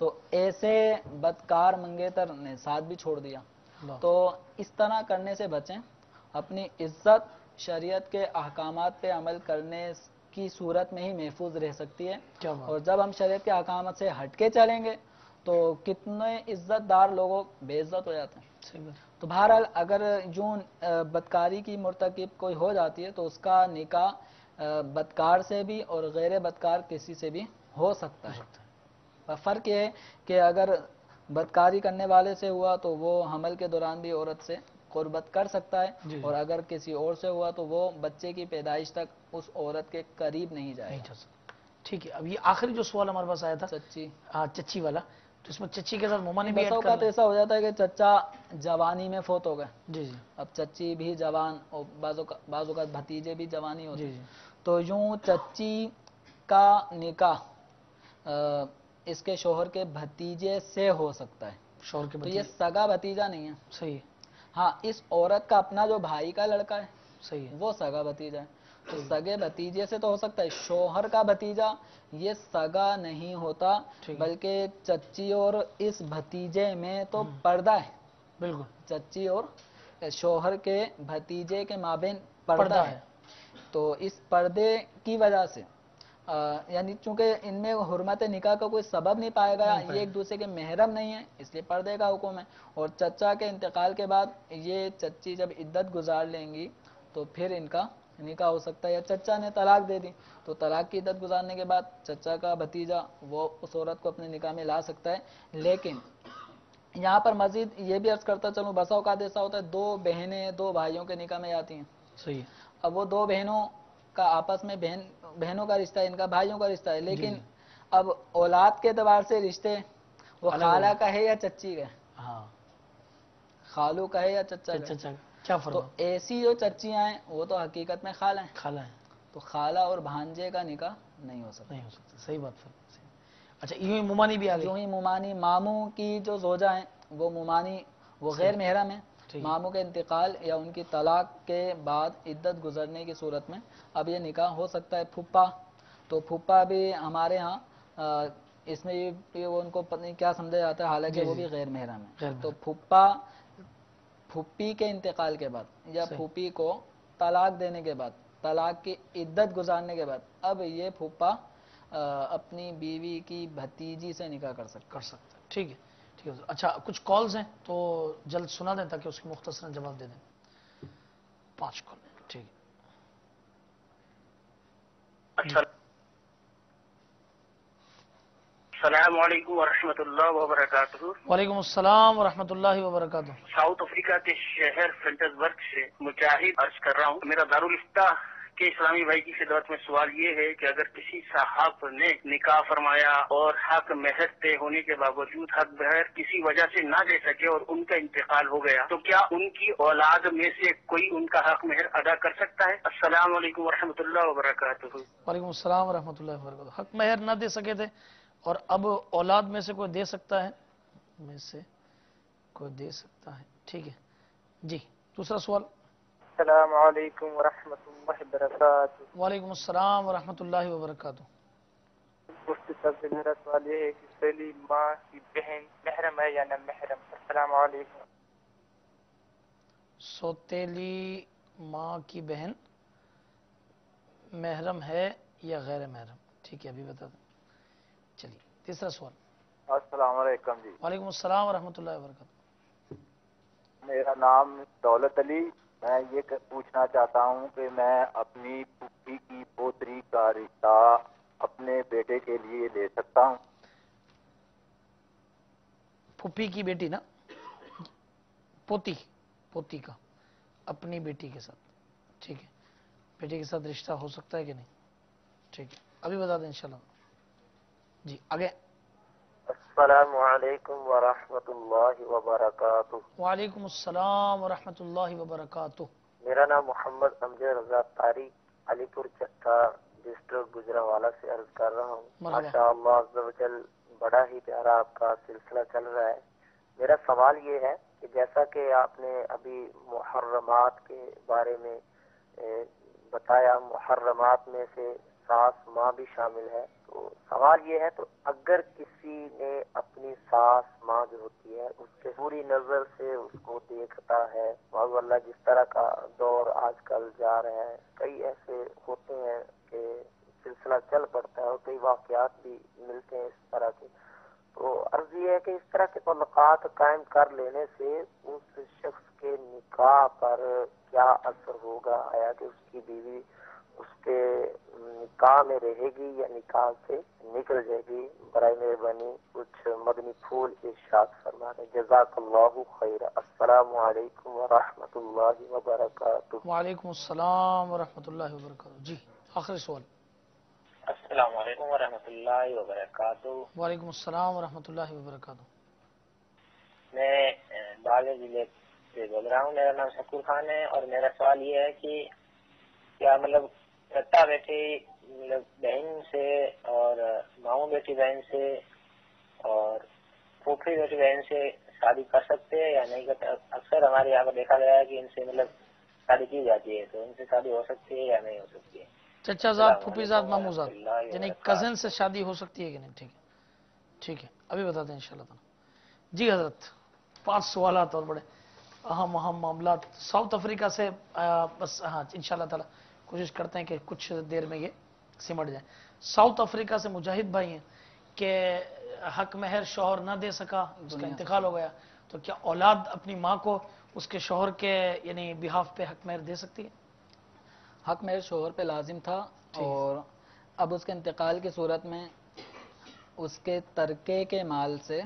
تو ایسے بدکار منگیتر نے ساتھ بھی چھوڑ دیا۔ اللہ، تو اس طرح کرنے سے بچیں، اپنی عزت شریعت کے احکامات پہ عمل کرنے کی صورت میں ہی محفوظ رہ سکتی ہے، کیا بات، اور جب ہم شریعت کے احکامات سے ہٹ کے چلیں گے تو کتنے عزت دار لوگوں بے عزت ہو جاتے ہیں۔ صحیح بات، تو بہرحال اگر یوں بدکاری کی مرتکب کوئی ہو جاتی ہے تو اس کا نکاح بدکار سے بھی اور غیر بدکار کسی سے بھی ہو سکتا ہے۔ فرق یہ ہے کہ اگر بدکاری کرنے والے سے ہوا تو وہ حمل کے دوران بھی عورت سے قربت کر سکتا ہے، اور اگر کسی اور سے ہوا تو وہ بچے کی پیدائش تک اس عورت کے قریب نہیں جائے گا۔ ٹھیک ہے۔ اب یہ آخری جو سوال ہمارے پاس آیا تھا سچی چچی والا، تو اس میں چچی کے ساتھ ممانی بھی بس ایڈ کر اوقات لیں؟ ایسا ہو جاتا ہے کہ چچا جوانی میں فوت ہو گئے، جی جی اب چچی بھی جوان، اور بعض اوقات بھتیجے بھی جوانی ہوتے جی ہیں، جی، تو یوں چچی کا نکاح اس کے شوہر کے بھتیجے سے ہو سکتا ہے، شوہر کے تو یہ بتیجے، سگا بھتیجا نہیں ہے۔ صحیح ہے، ہاں اس عورت کا اپنا جو بھائی کا لڑکا ہے صحیح ہے، وہ سگا بھتیجا ہے، تو سگے بھتیجے سے تو ہو سکتا ہے، شوہر کا بھتیجا یہ سگا نہیں ہوتا، بلکہ چچی اور اس بھتیجے میں تو پردہ ہے، بالکل چچی اور شوہر کے بھتیجے کے مابین پردہ ہے۔ تو اس پردے کی وجہ سے یعنی چونکہ ان میں حرمت نکاح کا کوئی سبب نہیں پایا گیا، یہ ایک دوسرے کے محرم نہیں ہیں، اس لیے پردے کا حکم ہے، اور چچا کے انتقال کے بعد یہ چچی جب عدت گزار لیں گی تو پھر ان کا نکاح ہو سکتا ہے، یا چچا نے طلاق دے دی تو طلاق کی عدت گزارنے کے بعد چچا کا بھتیجا وہ اس عورت کو اپنے نکاح میں لا سکتا ہے۔ لیکن یہاں پر مزید یہ بھی عرض کرتا چلوں، بسا اوقات ایسا ہوتا ہے دو بہنیں دو بھائیوں کے نکاح میں آتی ہیں، صحیح، اب وہ دو بہنوں کا آپس میں بہنوں کا رشتہ ہے، ان کا بھائیوں کا رشتہ ہے، لیکن اب اولاد کے اعتبار سے رشتے وہ خالہ کا ہے یا چچی کا ہے، ہاں، خالو کا ہے یا چچا کا ہے، چچا کیا تو فرما، ایسی جو چچیاں ہیں وہ تو حقیقت میں خالہ ہیں، خالہ ہے، تو خالہ اور بھانجے کا نکاح نہیں ہو سکتا۔ نہیں ہو سکتا، صحیح بات فرما، اچھا یوں ہی ممانی بھی آ گئی، یوں ہی ممانی ماموں کی جو زوجہ ہیں وہ ممانی وہ غیر محرم ہے. ٹھیک. ماموں کے انتقال یا ان کی طلاق کے بعد عدت گزرنے کی صورت میں اب یہ نکاح ہو سکتا ہے. پھپھا، تو پھپھا بھی ہمارے ہاں اس میں یہ وہ ان کو پتہ نہیں کیا سمجھا جاتا ہے، حالانکہ جی، وہ جی. بھی غیر محرم ہے. غیر تو محرم. پھپھا پھوپھی کے انتقال کے بعد یا صحیح. پھوپھی کو طلاق دینے کے بعد، طلاق کی عدت گزارنے کے بعد اب یہ پھوپھا اپنی بیوی کی بھتیجی سے نکاح کر سکتا کر سکتا ہے. ٹھیک ہے، ٹھیک ہے. اچھا کچھ کالز ہیں تو جلد سنا دیں تاکہ اس کی مختصراً جواب دے دیں. 5 کال ہیں. ٹھیک ہے. السلام علیکم ورحمۃ اللہ وبرکاتہ. وعلیکم السلام ورحمۃ اللہ وبرکاتہ. ساؤتھ افریقہ کے شہر فلٹرزبرگ سے مجاہد عرض کر رہا ہوں. میرا دارالفتہ کے اسلامی بھائی کی خدمت میں سوال یہ ہے کہ اگر کسی صاحب نے نکاح فرمایا اور حق مہر طے ہونے کے باوجود حق مہر کسی وجہ سے نہ دے سکے اور ان کا انتقال ہو گیا، تو کیا ان کی اولاد میں سے کوئی ان کا حق مہر ادا کر سکتا ہے؟ السلام علیکم ورحمۃ اللہ وبرکاتہ. وعلیکم السلام ورحمۃ اللہ وبرکاتہ. حق مہر نہ دے سکے تھے اور اب اولاد میں سے کوئی دے سکتا ہے، میں سے کوئی دے سکتا ہے. ٹھیک ہے جی. دوسرا سوال. السلام علیکم ورحمۃ اللہ وبرکاتہ. وعلیکم السلام ورحمۃ اللہ وبرکاتہ. مفتی صاحب سے میرا سوال یہ ہے کہ پہلی ماں کی بہن محرم ہے یا نہ محرم؟ السلام علیکم. سوتیلی ماں کی بہن محرم ہے یا غیر محرم؟ ٹھیک ہے ابھی بتا دیں. چلیے تیسرا سوال. السلام علیکم جی. وعلیکم السلام ورحمۃ اللہ وبرکاتہ. میرا نام دولت علی. میں یہ پوچھنا چاہتا ہوں کہ میں اپنی پھوپھی کی پوتری کا رشتہ اپنے بیٹے کے لیے لے سکتا ہوں؟ پھوپھی کی بیٹی نا، پوتی کا اپنی بیٹی کے ساتھ. ٹھیک ہے، بیٹی کے ساتھ رشتہ ہو سکتا ہے کہ نہیں؟ ٹھیک ہے ابھی بتا دیں انشاءاللہ. جی آگے. السلام علیکم ورحمۃ اللہ وبرکاتہ. وعلیکم السلام ورحمۃ اللہ وبرکاتہ. میرا نام محمد امجد رضا طاری علی پور چٹا ڈسٹرکٹ گجرانوالہ سے عرض کر رہا ہوں. مرحبا. ماشاء اللہ عز و جل بڑا ہی پیارا آپ کا سلسلہ چل رہا ہے. میرا سوال یہ ہے کہ جیسا کہ آپ نے ابھی محرمات کے بارے میں بتایا، محرمات میں سے ساس ماں بھی شامل ہے. تو سوال یہ ہے، تو اگر کسی نے اپنی ساس ماں جو ہوتی ہے اس سے پوری نظر سے اس کو دیکھتا ہے، معاذ اللہ جس طرح کا دور آج کل جا رہا ہے، کئی ایسے ہوتے ہیں کہ سلسلہ چل پڑتا ہے اور کئی واقعات بھی ملتے ہیں اس طرح کے. تو عرض یہ ہے کہ اس طرح کے تعلقات قائم کر لینے سے اس شخص کے نکاح پر کیا اثر ہوگا؟ آیا کہ اس کی بیوی اس کے نکاح میں رہے گی یا نکاح سے نکل جائے گی؟ برائے مہربانی کچھ مدنی پھول ارشاد فرما دیں. جزاک اللہ خیر. السلام علیکم ورحمۃ اللہ وبرکاتہ. وعلیکم السلام ورحمۃ اللہ وبرکاتہ. جی آخری سوال. السلام علیکم ورحمۃ اللہ وبرکاتہ. وعلیکم السلام ورحمۃ اللہ وبرکاتہ. میں باغ ضلع سے بول رہا ہوں. میرا نام شکور خان ہے اور میرا سوال یہ ہے کہ کیا مطلب چچا بیٹی مطلب بہن سے اور ماموں بیٹی بہن سے اور پھوپھی بیٹی بہن سے شادی کر سکتے ہیں یا نہیں کرتے؟ اکثر ہمارے یہاں پر دیکھا گیا ہے کہ ان سے مطلب شادی کی جاتی ہے، تو ان سے شادی ہو سکتی ہے یا نہیں ہو سکتی ہے؟ چچا زاد، پھوپھی زاد، ماموں زاد یعنی کزن سے شادی ہو سکتی ہے کہ نہیں؟ ٹھیک ہے ٹھیک ہے ابھی بتا دیں انشاءاللہ تعالی. جی حضرت 5 سوالات اور بڑے اہم معاملات ساؤتھ افریقہ سے. بس ہاں انشاءاللہ تعالی کوشش کرتے ہیں کہ کچھ دیر میں یہ سمٹ جائیں. ساؤتھ افریقہ سے مجاہد بھائی ہیں کہ حق مہر شوہر نہ دے سکا، اس کا انتقال ہو گیا، تو کیا اولاد اپنی ماں کو اس کے شوہر کے یعنی بہاف پہ حق مہر دے سکتی ہے؟ حق مہر شوہر پہ لازم تھا اور اب اس کے انتقال کی صورت میں اس کے ترکے کے مال سے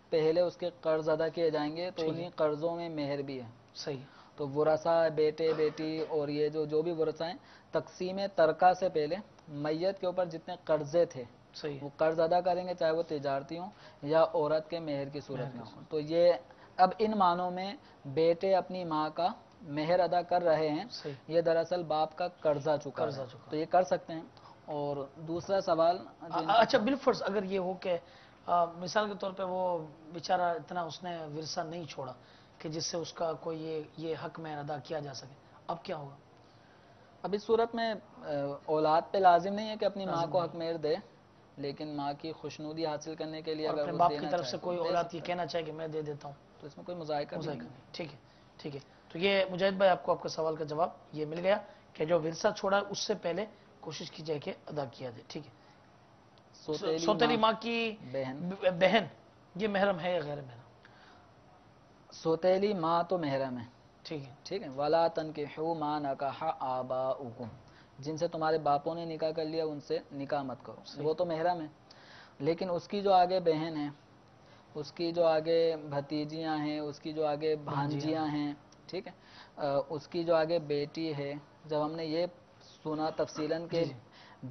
پہلے اس کے قرض ادا کیے جائیں گے، تو انہی قرضوں میں مہر بھی ہے. صحیح. تو ورثہ بیٹے بیٹی اور یہ جو بھی ورثہ ہیں، تقسیم ترکہ سے پہلے میت کے اوپر جتنے قرضے تھے صحیح. وہ قرض ادا کریں گے، چاہے وہ تجارتی ہوں یا عورت کے مہر کی صورت میں ہوں. تو یہ اب ان معنوں میں بیٹے اپنی ماں کا مہر ادا کر رہے ہیں، یہ دراصل باپ کا قرضہ چکا ہے، تو یہ کر سکتے ہیں. اور دوسرا سوال اچھا بالفرض اگر یہ ہو کہ مثال کے طور پہ وہ بیچارہ اتنا اس نے ورثہ نہیں چھوڑا کہ جس سے اس کا کوئی یہ حق میں ادا کیا جا سکے، اب کیا ہوگا؟ اب اس صورت میں اولاد پہ لازم نہیں ہے کہ اپنی ماں کو حق مہر دے، لیکن ماں کی خوشنودی حاصل کرنے کے لیے اور اگر اپنے وہ باپ کی دینا طرف سے چاہے کوئی تو دے اولاد سکتا یہ ہے، کہنا چاہے کہ میں دے دیتا ہوں، تو اس میں کوئی مذائقہ بھی مذائقہ نہیں نہیں۔ ٹھیک ہے، ٹھیک ہے، تو یہ مجاہد بھائی آپ کو آپ کے سوال کا جواب یہ مل گیا کہ جو ورثہ چھوڑا ہے اس سے پہلے کوشش کی جائے کہ ادا کیا جائے۔ ٹھیک ہے، سوتیلی ماں کی بہن یہ محرم ہے یا غیر محرم؟ سوتیلی ماں تو محرم ہے، ٹھیک ہے، ٹھیک ہے، وَلَا تَنْكِحُوا مَا نَكَحَ آبَاؤُكُمْ، جن سے تمہارے باپوں نے نکاح کر لیا ان سے نکاح مت کرو، وہ تو محرم ہے، لیکن اس کی جو آگے بہن ہے، اس کی جو آگے بھتیجیاں ہیں، اس کی جو آگے بھانجیاں ہیں، ٹھیک ہے، اس کی جو آگے بیٹی ہے، جب ہم نے یہ سنا تفصیلاً کہ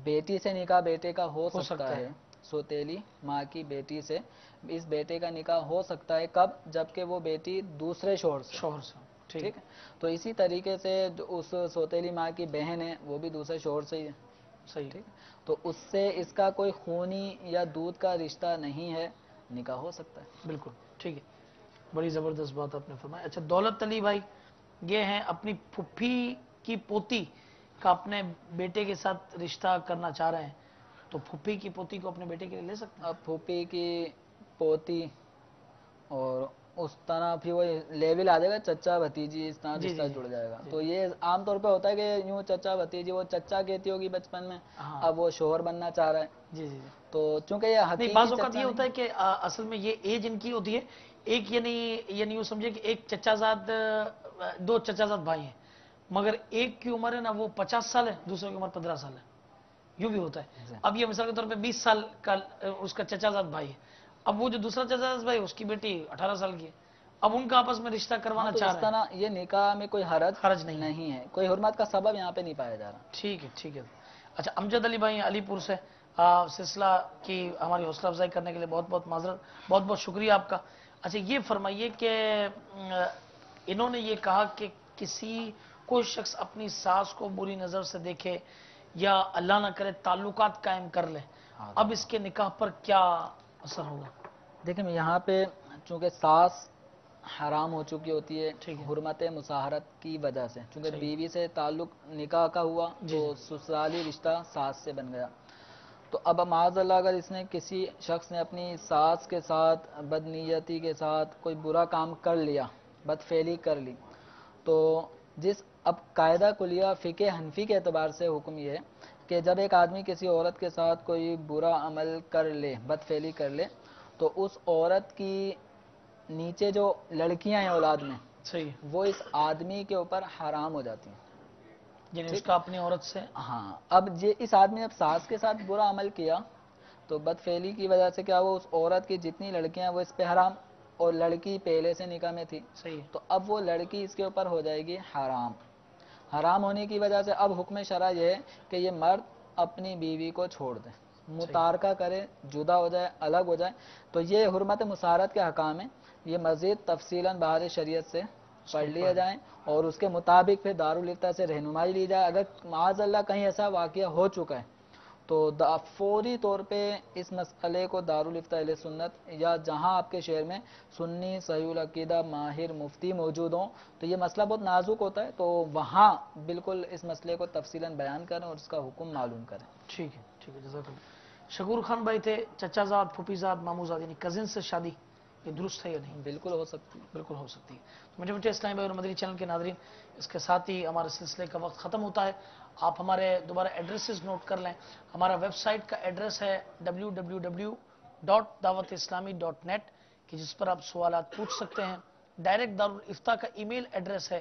بیٹی سے نکاح بیٹے کا ہو سکتا ہے، سوتیلی ماں کی بیٹی سے اس بیٹے کا نکاح ہو سکتا ہے، کب؟ جبکہ وہ بیٹی دوسرے شوہر سے، ٹھیک ہے، تو اسی طریقے سے جو اس سوتیلی ماں کی بہن ہے وہ بھی دوسرے شوہر سے ہی ہے، صحیح، ٹھیک ہے، تو اس سے اس کا کوئی خونی یا دودھ کا رشتہ نہیں ہے، نکاح ہو سکتا ہے۔ بالکل ٹھیک ہے، بڑی زبردست بات آپ نے فرمایا۔ اچھا، دولت علی بھائی یہ ہیں اپنی پھپھی کی پوتی کا اپنے بیٹے کے ساتھ رشتہ کرنا چاہ رہے ہیں، تو پھپھی کی پوتی کو اپنے بیٹے کے لیے لے سکتے ہیں؟ اب پھوپھی کی پوتی اور اس طرح پھر وہ لیول آ جائے گا چچا بھتیجی، اس طرح رشتہ جڑ جائے گا، تو یہ عام طور پہ ہوتا ہے کہ یوں چچا بھتیجی، وہ چچا کہتی ہوگی بچپن میں، اب وہ شوہر بننا چاہ رہا ہے، جی جی، تو چونکہ یہ نہیں، حقیقی بعض اوقات چچا یہ ہوتا ہے نہیں، کہ اصل میں یہ ایج ان کی ہوتی ہے ایک، یعنی یوں سمجھے کہ ایک چچا زاد، دو چچا زاد بھائی ہیں، مگر ایک کی عمر ہے نا وہ 50 سال ہے، دوسرے کی عمر 15 سال ہے، یوں بھی ہوتا ہے۔ اب یہ مثال کے طور پہ 20 سال کا اس کا چچا زاد بھائی ہے، اب وہ جو دوسرا چچا زاد بھائی اس کی بیٹی 18 سال کی ہے، اب ان کا آپس میں رشتہ کروانا تو چاہ اس رہے ہیں۔ طرح یہ نکاح میں کوئی حرج نہیں ہے، کوئی حرمت کا سبب یہاں پہ نہیں پایا جا رہا۔ ٹھیک ہے، ٹھیک ہے۔ اچھا، امجد علی بھائی علی پور سے سلسلہ کی ہماری حوصلہ افزائی کرنے کے لیے بہت بہت معذرت، بہت بہت شکریہ آپ کا۔ اچھا، یہ فرمائیے کہ انہوں نے یہ کہا کہ کوئی شخص اپنی ساس کو بری نظر سے دیکھے یا اللہ نہ کرے تعلقات قائم کر لے، اب اس کے نکاح پر کیا اثر ہوگا؟ دیکھیں یہاں پہ چونکہ ساس حرام ہو چکی ہوتی ہے ٹھیک ہے، حرمت مساہرت کی وجہ سے، چونکہ صحیح، بیوی سے تعلق نکاح کا ہوا جی تو جی، سسرالی رشتہ ساس سے بن گیا، تو اب معاذ اللہ اگر اس نے کسی شخص نے اپنی ساس کے ساتھ بدنیتی کے ساتھ کوئی برا کام کر لیا، بدفعلی کر لی، تو اب قاعدہ کلیہ فقہ حنفی کے اعتبار سے حکم یہ ہے کہ جب ایک آدمی کسی عورت کے ساتھ کوئی برا عمل کر لے، بدفعلی کر لے، تو اس عورت کی نیچے جو لڑکیاں ہیں اولاد میں، صحیح، وہ اس آدمی کے اوپر حرام ہو جاتی ہیں، یعنی اس کا اپنی عورت سے، ہاں، اب اس آدمی اب ساس کے ساتھ برا عمل کیا تو بدفعلی کی وجہ سے کیا، وہ اس عورت کی جتنی لڑکیاں وہ اس پہ حرام، اور لڑکی پہلے سے نکاح میں تھی، صحیح، تو اب وہ لڑکی اس کے اوپر ہو جائے گی حرام۔ حرام ہونے کی وجہ سے اب حکم شرع یہ ہے کہ یہ مرد اپنی بیوی کو چھوڑ دے، متارکہ کرے، جدا ہو جائے، الگ ہو جائے، تو یہ حرمت مساہرت کے احکام ہیں، یہ مزید تفصیلاً بہار شریعت سے پڑھ لیا جائیں اور اس کے مطابق پھر دارالفتہ سے رہنمائی لی جائے۔ اگر معاذ اللہ کہیں ایسا واقعہ ہو چکا ہے تو فوری طور پہ اس مسئلے کو دارالفتہ اہل سنت یا جہاں آپ کے شہر میں سنی صحیح العقیدہ ماہر مفتی موجود ہوں، تو یہ مسئلہ بہت نازک ہوتا ہے، تو وہاں بالکل اس مسئلے کو تفصیلاً بیان کریں اور اس کا حکم معلوم کریں۔ ٹھیک ہے، ٹھیک ہے، جزاک اللہ۔ شکور خان بھائی تھے، چچا زاد، پھوپھی زاد، مامو زاد یعنی کزن سے شادی یہ درست ہے یا نہیں؟ بالکل ہو سکتی ہے، بالکل ہو سکتی ہے۔ تو میٹھے میٹھے اسلامی بھائی اور مدنی چینل کے ناظرین، اس کے ساتھ ہی ہمارے سلسلے کا وقت ختم ہوتا ہے۔ آپ ہمارے دوبارہ ایڈریسز نوٹ کر لیں۔ ہمارا ویب سائٹ کا ایڈریس ہے www.dawatislami.net کہ جس پر آپ سوالات پوچھ سکتے ہیں۔ ڈائریکٹ دارالفتہ کا ای میل ایڈریس ہے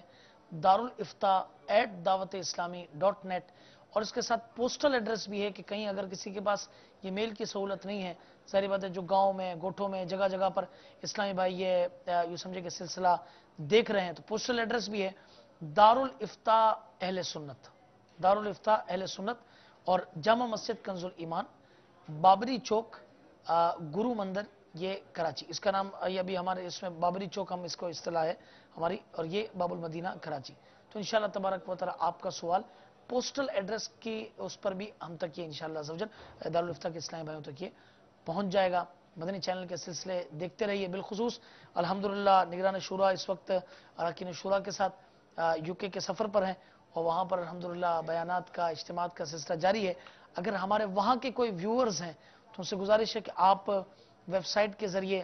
darulifta@dawatislami.net، اور اس کے ساتھ پوسٹل ایڈریس بھی ہے کہ کہیں اگر کسی کے پاس یہ میل کی سہولت نہیں ہے، ظاہر بات ہے جو گاؤں میں، گوٹھوں میں، جگہ جگہ پر اسلامی بھائی یہ یوں سمجھے کہ سلسلہ دیکھ رہے ہیں، تو پوسٹل ایڈریس بھی ہے دارالفتہ اہل سنت، دارالفتہ اہل سنت، اور جامع مسجد کنز الایمان، بابری چوک، گرو مندر، یہ کراچی۔ اس کا نام یہ ابھی ہمارے اس میں بابری چوک ہم اس کو اصطلاح ہے ہماری، اور یہ باب المدینہ کراچی۔ تو انشاءاللہ تبارک و تعالی آپ کا سوال پوسٹل ایڈریس کی اس پر بھی ہم تک یہ انشاءاللہ عز و جل دارالفتہ کے اسلامی بھائیوں تک یہ پہنچ جائے گا۔ مدنی چینل کے سلسلے دیکھتے رہیے. بالخصوص الحمدللہ نگران شورا اس وقت اراکین شورا کے ساتھ یو کے سفر پر ہیں اور وہاں پر الحمدللہ بیانات کا اجتماعات کا سلسلہ جاری ہے. اگر ہمارے وہاں کے کوئی ویورز ہیں تو ان سے گزارش ہے کہ آپ ویب سائٹ کے ذریعے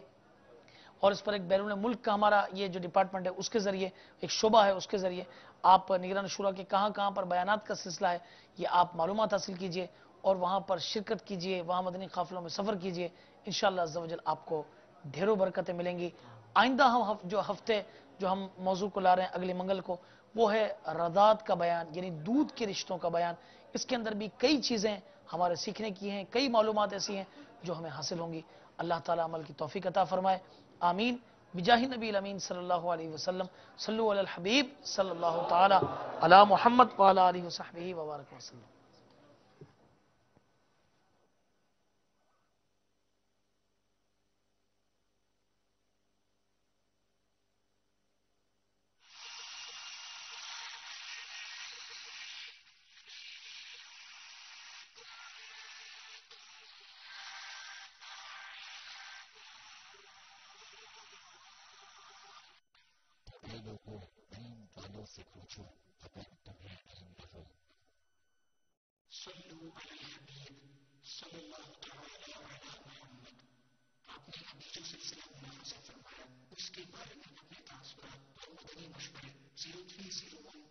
اور اس پر ایک بیرون ملک کا ہمارا یہ جو ڈپارٹمنٹ ہے اس کے ذریعے ایک شعبہ ہے اس کے ذریعے آپ نگران شورا کے کہاں پر بیانات کا سلسلہ ہے یہ آپ معلومات حاصل کیجئے اور وہاں پر شرکت کیجئے, وہاں مدنی قافلوں میں سفر کیجئے. انشاءاللہ عزوجل آپ کو ڈھیروں برکتیں ملیں گی. آئندہ ہم جو ہم موضوع کو لا رہے ہیں اگلے منگل کو وہ ہے رضاعت کا بیان, یعنی دودھ کے رشتوں کا بیان. اس کے اندر بھی کئی چیزیں ہمارے سیکھنے کی ہیں, کئی معلومات ایسی ہیں جو ہمیں حاصل ہوں گی. اللہ تعالیٰ عمل کی توفیق عطا فرمائے, آمین. بجاہ نبی الامین صلی اللہ علیہ وسلم. صلو علی الحبیب صلی اللہ تعالی علی محمد وعلی آلہ وصحبہ وبارک وسلم. پہلوں کو دین والوں سے پوچھو اگر تمہیں علم نہ ہو. صلو علی الحبیب صلی اللہ تعالی علی محمد. آپ نے ابھی جو سلسلہ منعقد فرمایا اس کے بارے میں اپنے تاثرات اور مدنی مشورے 0301